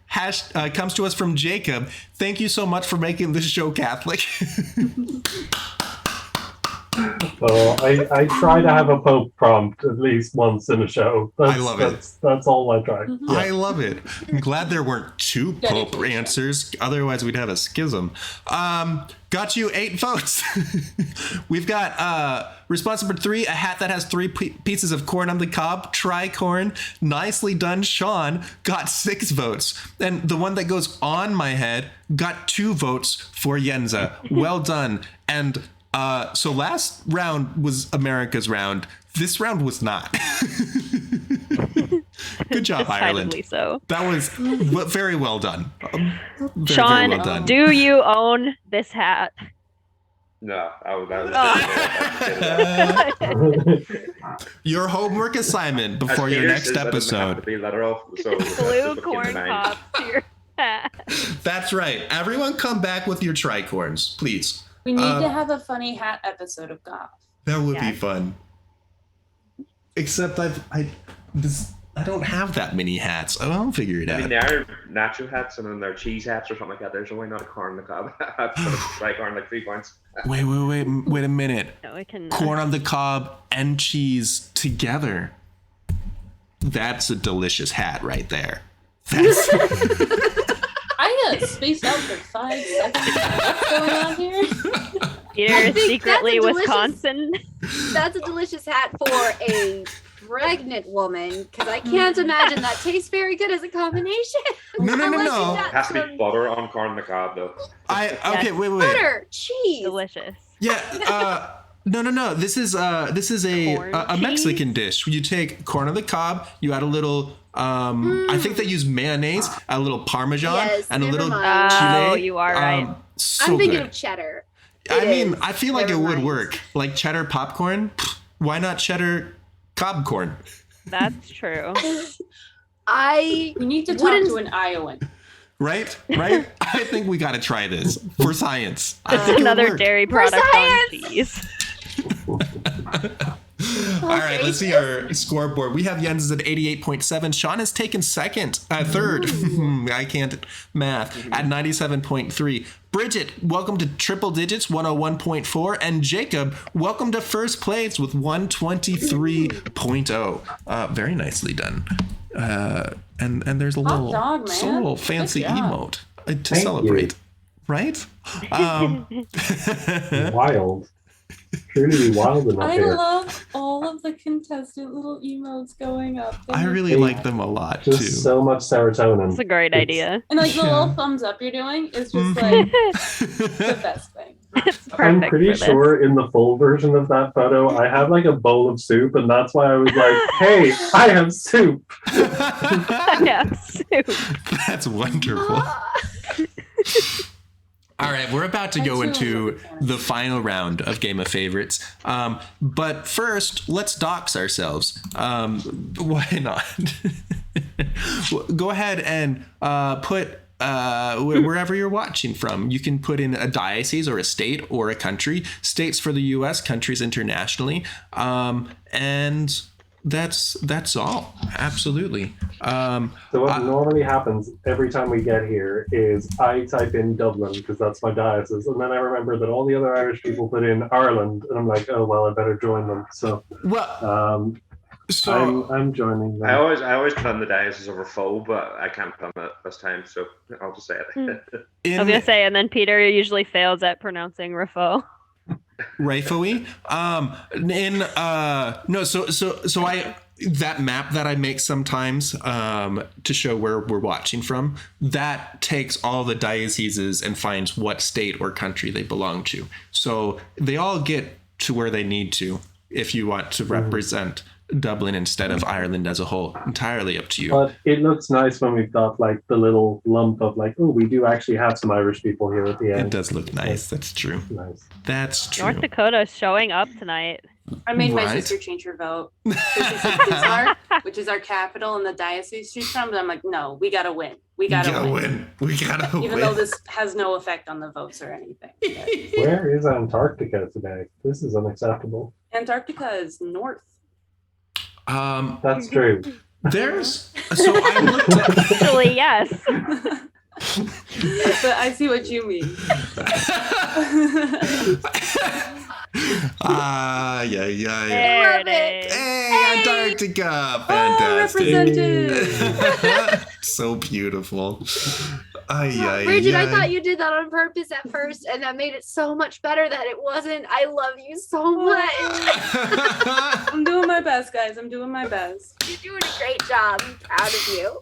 comes to us from Jacob. Thank you so much for making this show Catholic. Well, I try to have a Pope prompt at least once in a show. I love it. That's all I try. I love it. I'm glad there weren't 2 Pope Dedication. answers. Otherwise, we'd have a schism. Got you 8 votes. We've got response number 3, a hat that has 3 pieces of corn on the cob. Tricorn. Nicely done, Sean. Got 6 votes. And the one that goes on my head got 2 votes for Yenza. Well done. And so last round was America's round. This round was not. Good job, Ireland. Decidedly so. That was very well done. Very, Sean, very well done. do you own this hat? No, I was Your homework assignment before your next episode. To be literal, so that's Glue just what came corn to mind. pops to your hat. That's right. Everyone come back with your tricorns, please. We need to have a funny hat episode of Goth. That would be Yes. fun. Except I don't have that many hats. I'll figure it I mean, out. there are nacho hats and then there are cheese hats or something like that. There's only not a corn on the cob. I've put a tricorn like 3 points. Wait a minute. No, we can. Corn on the cob and cheese together. That's a delicious hat right there. That's I got spaced out for 5 seconds. What's going on here? Peter, think secretly that's a delicious- Wisconsin. That's a delicious hat for a pregnant woman, because I can't imagine that tastes very good as a combination. No. Unless you've It got has to be some butter on corn on the cob, though. okay. Wait. butter, cheese. Delicious. Yeah. No. This is a Corn Mexican dish. You take corn on the cob. You add a little. I think they use mayonnaise, a little Parmesan, Yes, and a never little mind. chile. Oh, you are right. So I'm thinking good. of cheddar. I It mean, is. I feel like Never it would mind. work. Like cheddar popcorn. Pfft, why not cheddar cob corn? That's true. I We need to talk Wouldn't- to an Iowan. Right? I think we got to try this for science. I It's think it'll another work. dairy For product on science! cheese. All right, let's see our scoreboard. We have Yenza's at 88.7. Sean has taken third. I can't math at 97.3. Bridget, welcome to triple digits, 101.4. And Jacob, welcome to first place with 123.0. Very nicely done. And there's a Hot little, dog, man. so little fancy Good job. emote to Thank celebrate. you. Right? Wild. Truly wild enough I here. love all of the contestant little emotes going up. I really Hey, like them a lot too. Just so much serotonin. It's a great It's- idea. And like the Yeah. little thumbs up you're doing is just Mhm. like the best thing. It's perfect I'm pretty for this. sure in the full version of that photo, I have like a bowl of soup, and that's why I was like, "Hey, I have soup." Yeah, soup. That's wonderful. All right, we're about to I go too into love fantasy. the final round of Game of Favorites. But first, let's dox ourselves. Why not? Go ahead and put wherever you're watching from. You can put in a diocese or a state or a country. States for the U.S., countries internationally, and that's all. Absolutely. So what normally happens every time we get here is I type in Dublin because that's my diocese, and then I remember that all the other Irish people put in Ireland, and I'm like, oh well, I better join them. So Well, so I'm joining them. I always put on the diocese over foe, but I can't put on it this time, so I'll just say it. I was gonna say, and then Peter usually fails at pronouncing Rafo. Rayfoe. So I that map that I make sometimes to show where we're watching from, that takes all the dioceses and finds what state or country they belong to. So they all get to where they need to if you want to represent Dublin instead of Ireland as a whole. Entirely up to you. But it looks nice when we've got like the little lump of like, oh, we do actually have some Irish people here at the end. It does look nice. That's true. Nice. That's true. North Dakota is showing up tonight. I made my Right. sister change her vote. So she said Bismarck, which is our capital and the diocese she's from, but I'm like, no, we gotta win. We gotta win. We gotta Even win. though this has no effect on the votes or anything. But Where is Antarctica today? This is unacceptable. Antarctica is north. That's true. There's so I looked at Actually, yes. But I see what you mean. Yeah. There it is. Hey, Antarctica! Oh, Fantastic. represented. So beautiful. Bridget, I thought you did that on purpose at first, and that made it so much better that it wasn't. I love you so much. I'm doing my best, guys. I'm doing my best. You're doing a great job. I'm proud of you.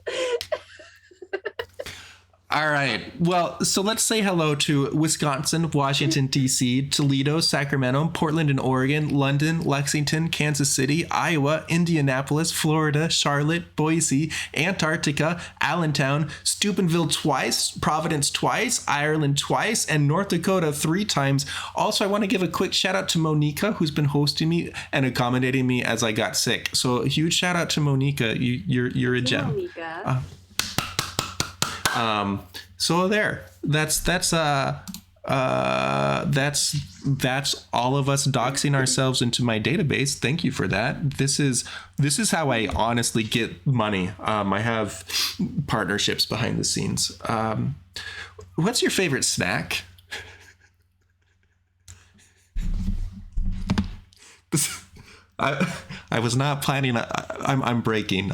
All right. Well, so let's say hello to Wisconsin, Washington, D.C., Toledo, Sacramento, Portland and Oregon, London, Lexington, Kansas City, Iowa, Indianapolis, Florida, Charlotte, Boise, Antarctica, Allentown, Steubenville twice, Providence twice, Ireland twice, and North Dakota 3 times. Also, I want to give a quick shout out to Monica, who's been hosting me and accommodating me as I got sick. So a huge shout out to Monica. You're a gem. Monica. So there, that's all of us doxing ourselves into my database. Thank you for that. This is how I honestly get money. I have partnerships behind the scenes. What's your favorite snack? I was not planning. I'm breaking.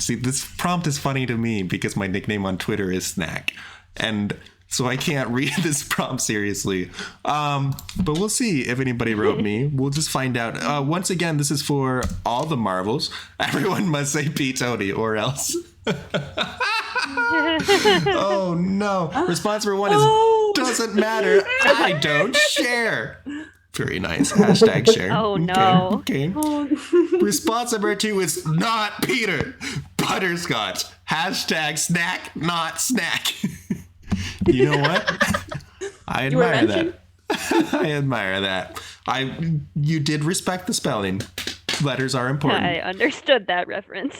See, this prompt is funny to me because my nickname on Twitter is Snack, and so I can't read this prompt seriously. But we'll see if anybody wrote me. We'll just find out. Once again, this is for all the Marvels. Everyone must say P. Tony or else. Oh no! Response number 1 is doesn't matter. I don't share. Very nice. Hashtag share. Oh, no. Okay. Response number 2 is not Peter. Butterscotch. Hashtag snack, not snack. You know what? I You were admire mentioned. that. I admire that. You did respect the spelling. Letters are important. I understood that reference.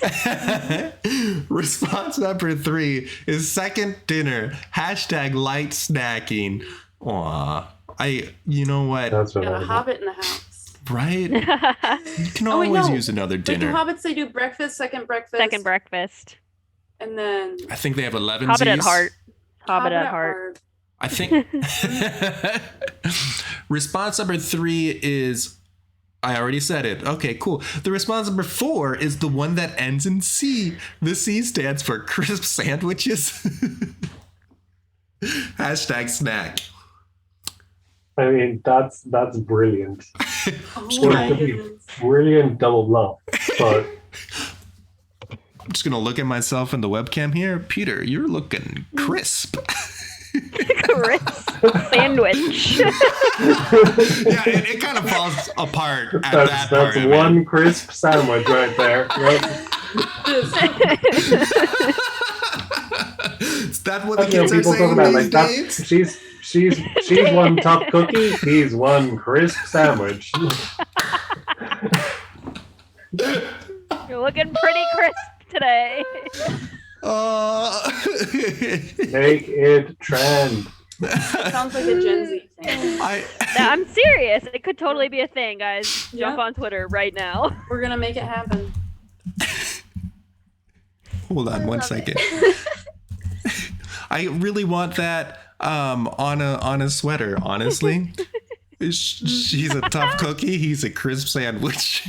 Response number 3 is second dinner. Hashtag light snacking. Aw. You know what? That's what Got a I hobbit in the house. Right? You can Oh, wait, always no. use another Like the dinner. hobbits, they do breakfast, second breakfast. Second breakfast. And then I think they have 11 Hobbit at Z's. heart. Hobbit at heart. I think. Response number 3 is. I already said it. Okay, cool. The response number 4 is the one that ends in C. The C stands for crisp sandwiches. Hashtag snack. I mean, that's brilliant. Oh Sure, my could be goodness. brilliant double bluff, but I'm just gonna look at myself in the webcam here. Peter, you're looking crisp. Crisp sandwich. Yeah, it kind of falls apart at that that's part of one it. crisp sandwich right there. Yep. Is that what the You know, kids are people saying talking about these like days? that. She's one tough cookie. He's one crisp sandwich. You're looking pretty crisp today. Make it trend. Sounds like a Gen Z thing. No, I'm serious. It could totally be a thing, guys. Jump Yeah. on Twitter right now. We're gonna make it happen. Hold on one love second. I really want that on a sweater, honestly. She's a tough cookie, he's a crisp sandwich.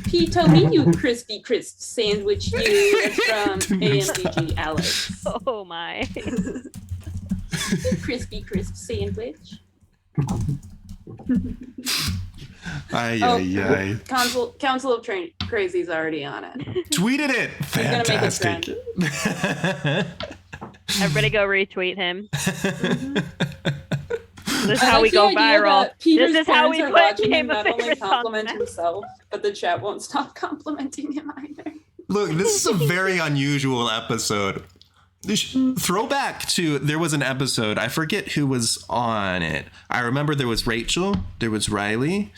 He told me you crispy crisp sandwich you. That's from AMDG Alex. Oh my. You crispy crisp sandwich. Ay. Council of Crazy's already on it. Tweeted it. gonna make it Fantastic. Everybody go retweet him. This is I how like we the go idea viral. that Peter's This is how we parents are put watching Game him of not only Favorites on compliment Snap. himself, but the chat won't stop complimenting him either. Look, this is a very unusual episode. Throwback to, there was an episode, I forget who was on it. I remember there was Rachel, there was Riley.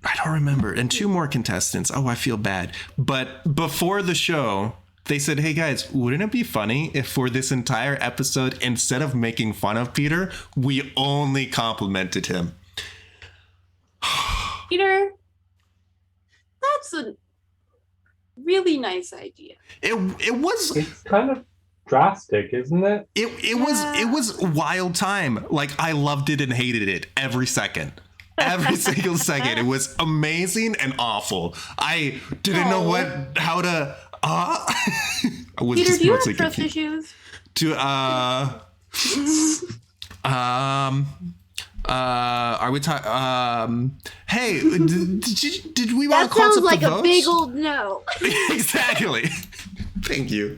I don't remember. And 2 more contestants. Oh, I feel bad. But before the show, they said, hey guys, wouldn't it be funny if for this entire episode, instead of making fun of Peter, we only complimented him? Peter, that's a really nice idea. It was It's kind of drastic, isn't it? it was wild time. Like, I loved it and hated it every second. Every single second. It was amazing and awful. I didn't know how to I was Peter, just do you have mostly trust confused. issues? To are we talking hey, did we want That to call sounds up like the a votes? big old no. Exactly. Thank you.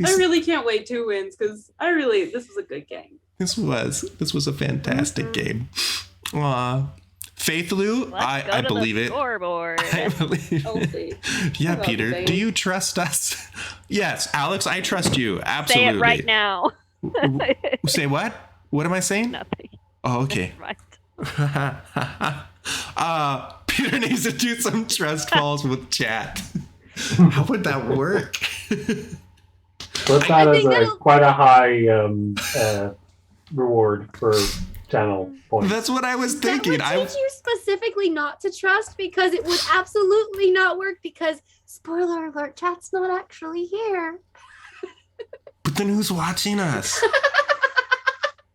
I really can't wait 2 wins because this was a good game. This was a fantastic game. Faith Lou, Let's go I to believe the it. Scoreboard. I believe Oh, see. Yeah, I love Peter, Faith. do you trust us? Yes, Alex, I trust you. Say Absolutely. it right now. Say what? What am I saying? Nothing. Oh, okay. Right. Peter needs to do some trust falls with chat. How would that work? Put I that as think that'll- quite a high reward for channel points. That's what I was That thinking. would teach you specifically not to trust because it would absolutely not work because, spoiler alert, chat's not actually here. But then who's watching us?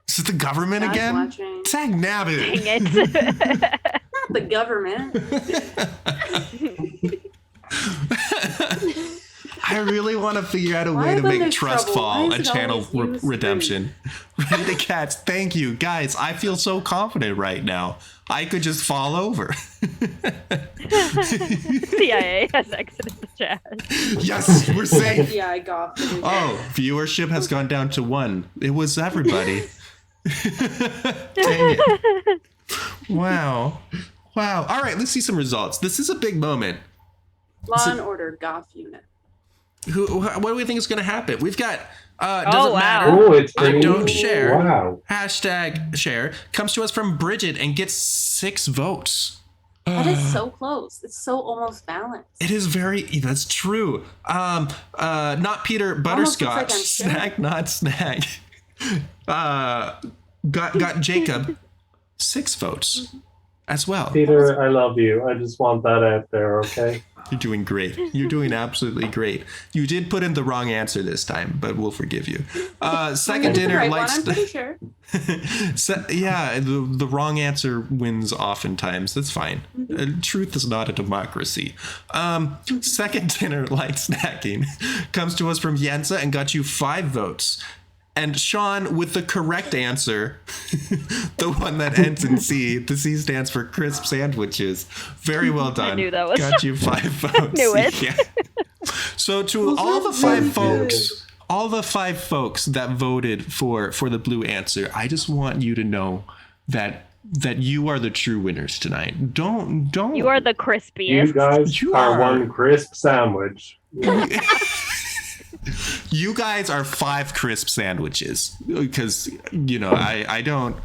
Is it the government God's again? watching. Tag nabbit. Dang it. Not the government. I really want to figure out a Why way to when make there's Trust trouble, Fall why a is it channel always you, Mr. redemption. Ready Cats, thank you. Guys, I feel so confident right now. I could just fall over. CIA has exited the chat. Yes, we're safe. Yeah, I got it. Oh, viewership has gone down to 1. It was everybody. Dang it. Wow. All right, let's see some results. This is a big moment. Law and Order Goth Unit. What do we think is going to happen? We've got Oh, doesn't wow. matter. Oh, it's I pretty. don't share. Wow. Hashtag share comes to us from Bridget and gets 6 votes. That is so close. It's so almost balanced. It is that's true. Not Peter Almost looks like Butterscotch. I'm Snack, not snack. Got Jacob 6 votes as well. Peter, I love you. I just want that out there, okay? You're doing great. You're doing absolutely great. You did put in the wrong answer this time, but we'll forgive you. Second dinner, right lights. one, I'm pretty sure. Yeah, the wrong answer wins oftentimes. That's fine. Truth is not a democracy. Second dinner, light snacking, comes to us from YENZA and got you 5 votes. And Sean, with the correct answer, the one that ends in C, the C stands for crisp sandwiches. Very well done. I knew that was Got you 5 votes. knew it. Yeah. So to Those all are the 5 really folks, all the 5 folks that voted for the blue answer, I just want you to know that you are the true winners tonight. Don't. You are the crispiest. You guys You are are. one crisp sandwich. You guys are 5 crisp sandwiches because I don't.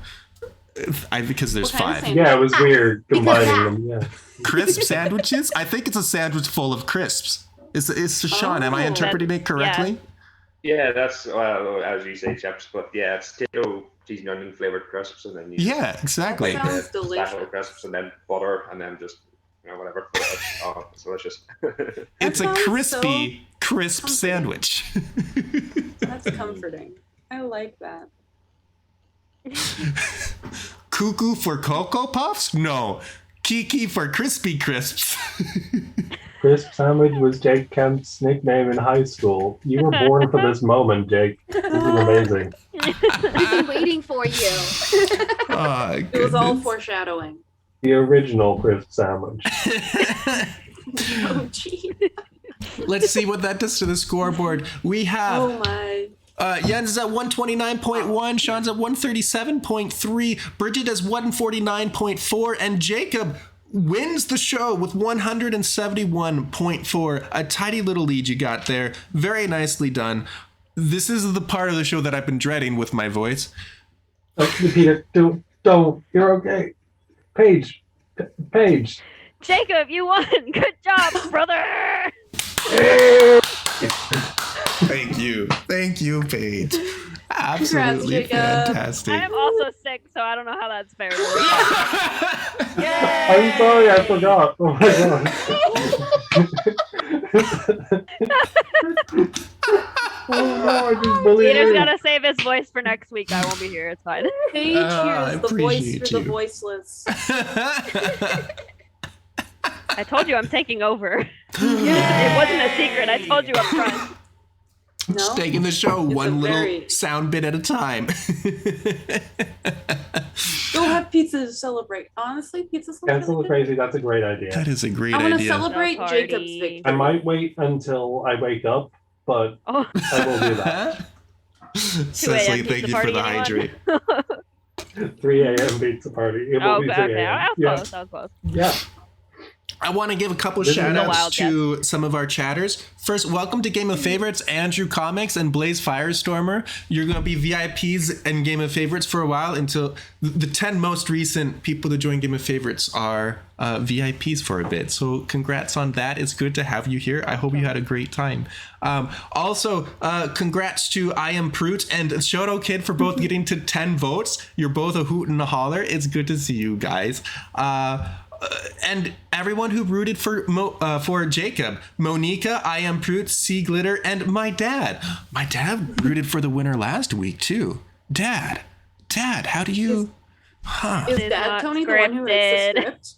Because there's What kind of 5 Yeah, it was weird combining them. Yeah. crisp sandwiches. I think it's a sandwich full of crisps. Is Sean? Am I Oh, interpreting it correctly? Yeah, that's as you say, chips. But yeah, it's potato, cheese and onion flavored crisps, and then you Yeah, exactly. That sounds delicious. special crisps, and then butter, and then just whatever. Oh, it's delicious. It's a sounds crispy, crisp comforting. sandwich. That's comforting. I like that. Cuckoo for Cocoa Puffs? No. Kiki for Crispy Crisps. Crisp sandwich was Jake Kemp's nickname in high school. You were born for this moment, Jake. This is amazing. We've been waiting for you. Oh, It was all goodness. foreshadowing. The original crisp sandwich. Oh, gee. Let's see what that does to the scoreboard. We have Oh, my. Jens is at 129.1, Sean's at 137.3, Bridget is 149.4, and Jacob wins the show with 171.4. A tidy little lead you got there. Very nicely done. This is the part of the show that I've been dreading with my voice. Peter, don't. You're okay. Paige. Jacob, you won. Good job, brother. Thank you, Paige. Absolutely Jacob. fantastic. I am also sick, so I don't know how that's fair. I'm sorry, I forgot. Oh my god. Oh no, I just believe Peter's you. gotta save his voice for next week. I won't be here. It's fine. Paige I here's the voice appreciate for the you. voiceless. I told you I'm taking over. It wasn't a secret. I told you up front. Just No? taking the show It's one a little very- sound bit at a time. Go have pizza to celebrate. Honestly, pizza sounds Cancel the really good. crazy, that's a great idea. That is a great I want to idea. celebrate The Jacob's party. victory. I might wait until I wake up, but Oh, I will do that. 2 Cecily, a.m. thank you pizza for the party, hydrate. anyone? 3 a.m. pizza party. It will Oh, be okay. 3 Okay. a.m. I was Yeah. close. I was close. Yeah. I want to give a couple This is shout a outs wild to some of our chatters. First, welcome to Game of Favorites, Andrew Comics and Blaze Firestormer. You're going to be VIPs and Game of Favorites for a while until the 10 most recent people to join Game of Favorites are VIPs for a bit. So congrats on that. It's good to have you here. I hope you had a great time. Also, congrats to I Am Proot and Shoto Kid for both getting to 10 votes. You're both a hoot and a holler. It's good to see you guys. And everyone who rooted for Jacob, Monica, I Am Proot, Sea Glitter, and my dad. My dad rooted for the winner last week too. Dad, how do you? Is It is Dad not Tony the one who writes the scripted.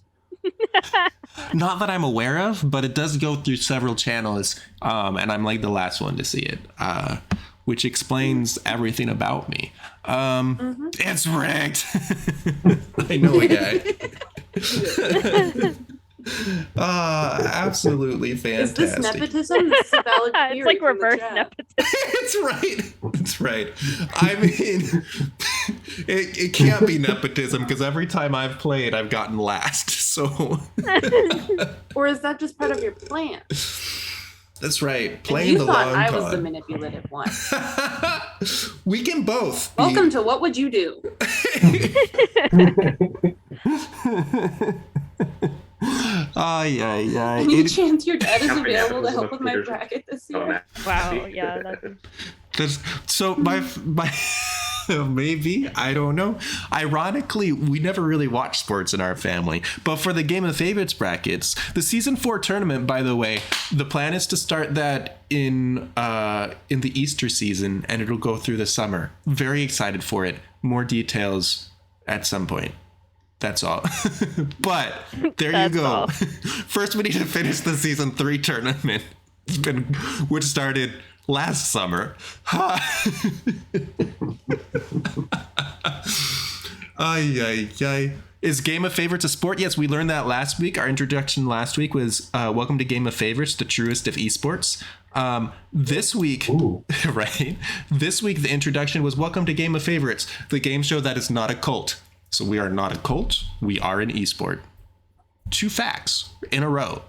script? Not that I'm aware of, but it does go through several channels, and I'm like the last one to see it, which explains everything about me. It's rigged. I know a guy. Absolutely Is this fantastic. nepotism? This is a valid theory. It's like from the reverse chat. nepotism. It's right. I mean, it can't be nepotism because every time I've played, I've gotten last. So Or is that just part of your plan? that's right. And Playing you the thought long I was the con. manipulative one. We can both. be- Welcome to What Would You Do? Yeah. Any chance your dad is Can't be available to nepotism help if with my Peter's- bracket this Oh, year? Wow. Yeah. That's So my maybe, I don't know. Ironically, we never really watched sports in our family, but for the Game of Favorites brackets, the season 4 tournament, by the way, the plan is to start that in the Easter season, and it'll go through the summer. Very excited for it. More details at some point. That's all. But there you That's go. all. First, we need to finish the season 3 tournament. Which started last summer. Ay, ay, ay. Is Game of Favorites a sport? Yes, we learned that last week. Our introduction last week was welcome to Game of Favorites, the truest of esports. This week, right? This week, the introduction was welcome to Game of Favorites, the game show that is not a cult. So we are not a cult. We are an esport. 2 facts in a row.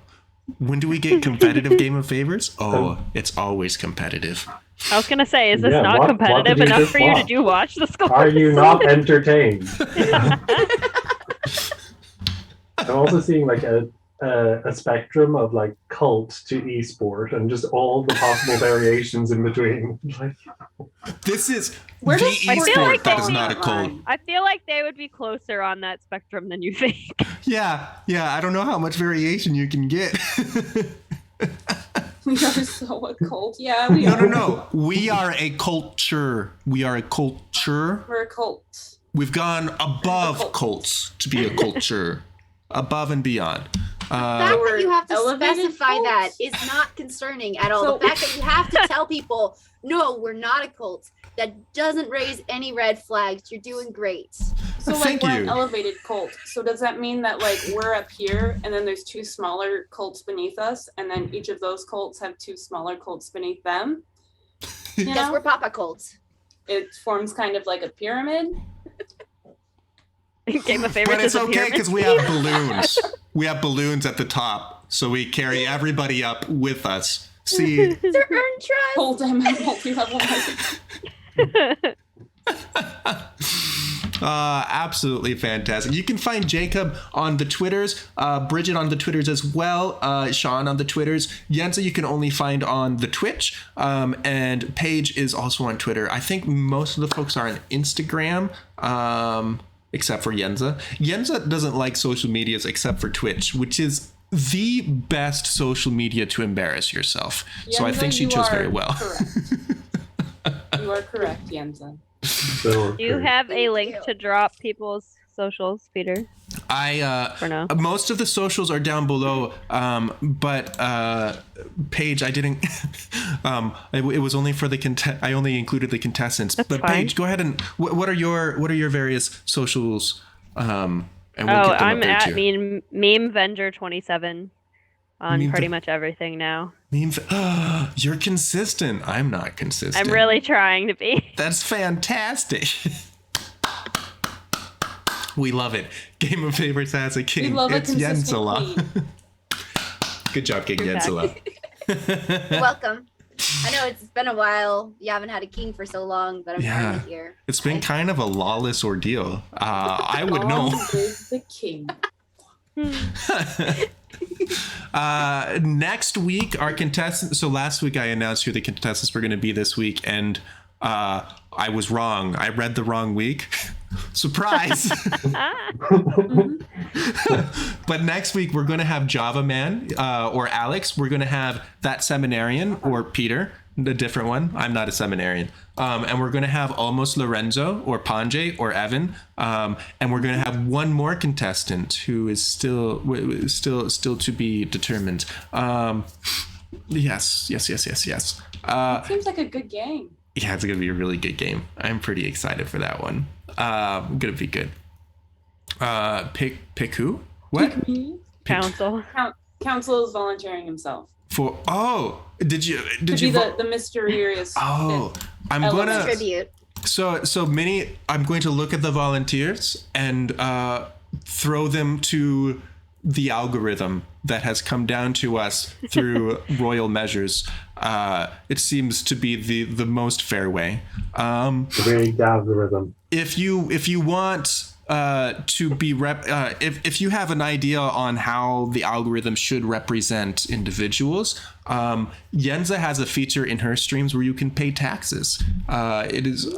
When do we get competitive Game of Favorites? Oh, it's always competitive. I was gonna say, is this Yeah, not what competitive did you enough just for you to watch? do watch the scores? Are you not entertained? I'm also seeing like a spectrum of like cult to esport and just all the possible variations in between. Like, This is Where the does sport esport fall that is on not a that cult. line? I feel like they would be closer on that spectrum than you think. Yeah. I don't know how much variation you can get. We are so a cult. Yeah, we are. No. We are a culture. We are a culture. We're a cult. We've gone above cult. cults to be a culture, above and beyond. The fact that you have to Elevated specify that cults. is not concerning at all. So- The fact that you have to tell people, no, we're not a cult, that doesn't raise any red flags. You're doing great. So like Thank we're you. an elevated cult. So does that mean that like we're up here and then there's 2 smaller cults beneath us and then each of those cults have 2 smaller cults beneath them? You Yes, know? we're Papa cults. It forms kind of like a pyramid. Game of Favorites But it's is a okay pyramid because we have balloons. We have balloons at the top, so we carry everybody up with us. See, They're earned trust. Cult and multi-level marketing. absolutely fantastic. You can find Jacob on the Twitters, Bridget on the Twitters as well, Sean on the Twitters, YENZA you can only find on the Twitch, and Paige is also on Twitter. I think most of the folks are on Instagram, except for YENZA. YENZA doesn't like social medias except for Twitch, which is the best social media to embarrass yourself. So I Yenza, think she you chose are very well. Correct. You are correct, Yenza. so Do you have a link to drop people's socials, Peter? For now. Most of the socials are down below, but Paige, I didn't. It was only for the I only included the contestants. That's but fine. Paige, go ahead and what are your various socials? And we'll Oh, get them I'm up there at too. Memevenger27 on Meme pretty Ve- much everything now. You're consistent. I'm not consistent. I'm really trying to be. That's fantastic. We love it. Game of Favorites has a We king. love a It's consistent YENZA. queen. Good job, King You're back. YENZA. You're welcome. I know it's been a while. You haven't had a king for so long, but I'm Yeah. finally here. It's been kind of a lawless ordeal. I would know. On with the king. Next week, our contestants. So last week I announced who the contestants were going to be this week, and I was wrong. I read the wrong week. Surprise! But next week we're going to have Java Man or Alex. We're going to have that seminarian or Peter, the different one. I'm not a seminarian. And we're going to have almost Lorenzo or Panjay or Evan. And we're going to have one more contestant who is still to be determined. Yes. Seems like a good game. Yeah, it's going to be a really good game. I'm pretty excited for that one. Going to be good. Pick who? What? Council. Council is volunteering himself Did you to be vote? the mysterious. Oh, I'm element. gonna Tribute. so many. I'm going to look at the volunteers and throw them to the algorithm that has come down to us through royal measures. It seems to be the most fair way. Rigged algorithm. If you want to be if you have an idea on how the algorithm should represent individuals, YENZA has a feature in her streams where you can pay taxes. It is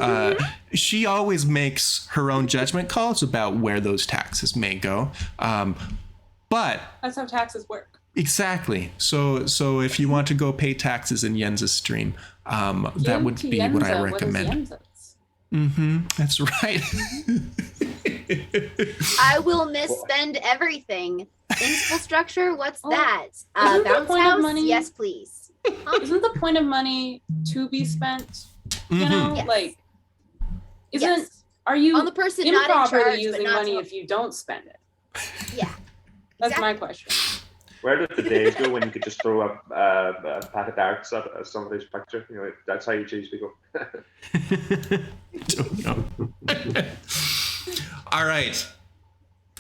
she always makes her own judgment calls about where those taxes may go, but That's how taxes work. exactly. So if you want to go pay taxes in YENZA's stream, that would be what I Yenza. recommend. What is That's right. I will misspend everything. Instal structure? What's Oh, that? isn't the Bounce point of house? money- Yes, please. isn't the point of money to be spent? You Mhm. know, Yes. like, isn't Yes. are you On the person not in improperly charge, but using not money to- if you don't spend it? Yeah. That's my Exactly. question. Where did the days go when you could just throw a pack of darts at somebody's picture? You know, that's how you choose people. Don't know. All right.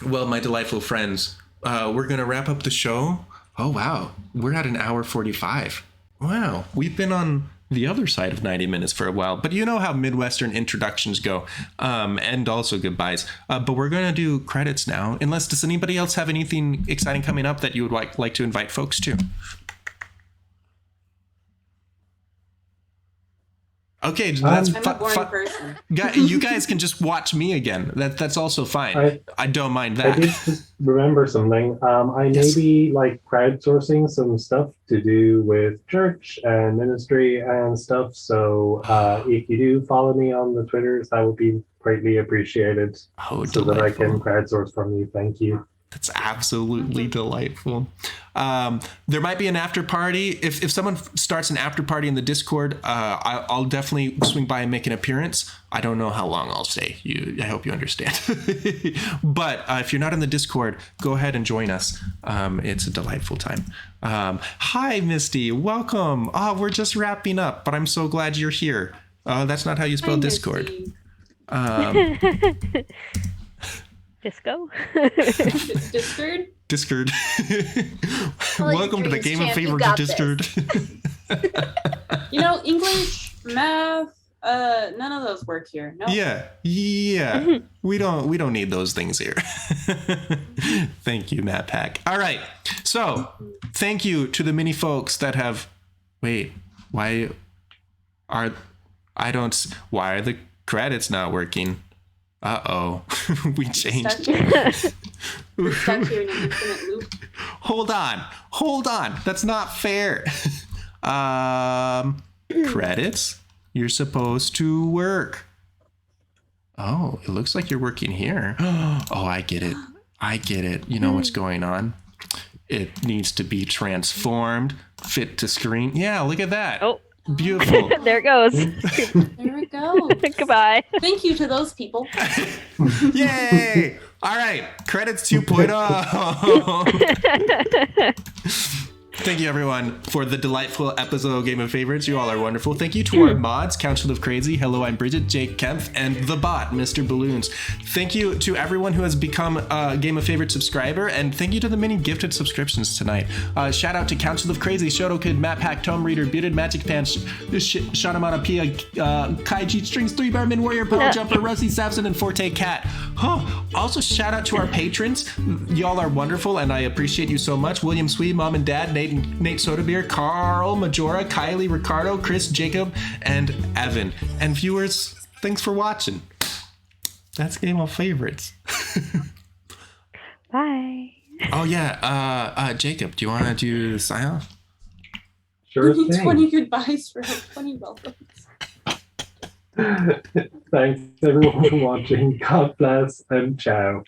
Well, my delightful friends, we're going to wrap up the show. Oh, wow. We're at an hour 45. Wow. We've been on the other side of 90 minutes for a while, but you know how Midwestern introductions go, and also goodbyes. But we're going to do credits now, unless does anybody else have anything exciting coming up that you would like to invite folks to? Okay, that's I'm a boring person. You guys can just watch me again. That's also fine. I don't mind I that. did just remember something. I may Yes. be like crowdsourcing some stuff to do with church and ministry and stuff. So if you do follow me on the Twitters, that would be greatly appreciated. Oh, So that I delightful. can crowdsource from you. Thank you. That's absolutely delightful. There might be an after party. If someone starts an after party in the Discord, I'll definitely swing by and make an appearance. I don't know how long I'll stay. I hope you understand. But if you're not in the Discord, go ahead and join us. It's a delightful time. Hi, Misty. Welcome. We're just wrapping up, but I'm so glad you're here. That's not how you spell Hi, Discord. Misty. Disco. Discord? Discord. Well, you Welcome to the dreams, Game of champ, you Favorites got Discord. You know, English, math, none of those work here. No. Yeah. We don't need those things here. Thank you, Matt Pack. All right. So, thank you to the many folks that have. Wait, why are the credits not working? Uh-oh. We changed. We're stuck here in an infinite loop. Hold on. That's not fair. Credits. You're supposed to work. Oh, it looks like you're working here. Oh, I get it. You know what's going on? It needs to be transformed, fit to screen. Yeah, look at that. Oh. Beautiful. There it goes. There we go. Goodbye. Thank you to those people. Yay! All right, credits 2.0. Thank you, everyone, for the delightful episode of Game of Favorites. You all are wonderful. Thank you to our mods, Council of Crazy, Hello, I'm Bridget, Jake Kempf, and the bot, Mr. Balloons. Thank you to everyone who has become a Game of Favorites subscriber, and thank you to the many gifted subscriptions tonight. Shout out to Council of Crazy, Shoto Kid, Map Pack, Tome Reader, Bearded Magic Pants, Shanamana Pia, Kaiji Strings, 3-Bar Min Warrior, Power Jumper, Rusty Samson, and Forte Cat. Also, shout out to our patrons. Y'all are wonderful, and I appreciate you so much. William Swede, Mom and Dad, Nate Sodabeer, Carl, Majora, Kylie, Ricardo, Chris, Jacob, and Evan. And viewers, thanks for watching. That's Game of Favorites. Bye. Oh yeah, Jacob, do you want to do the sign off? Sure We need thing. 20 goodbyes for 20 welcomes. Thanks everyone for watching. God bless and ciao.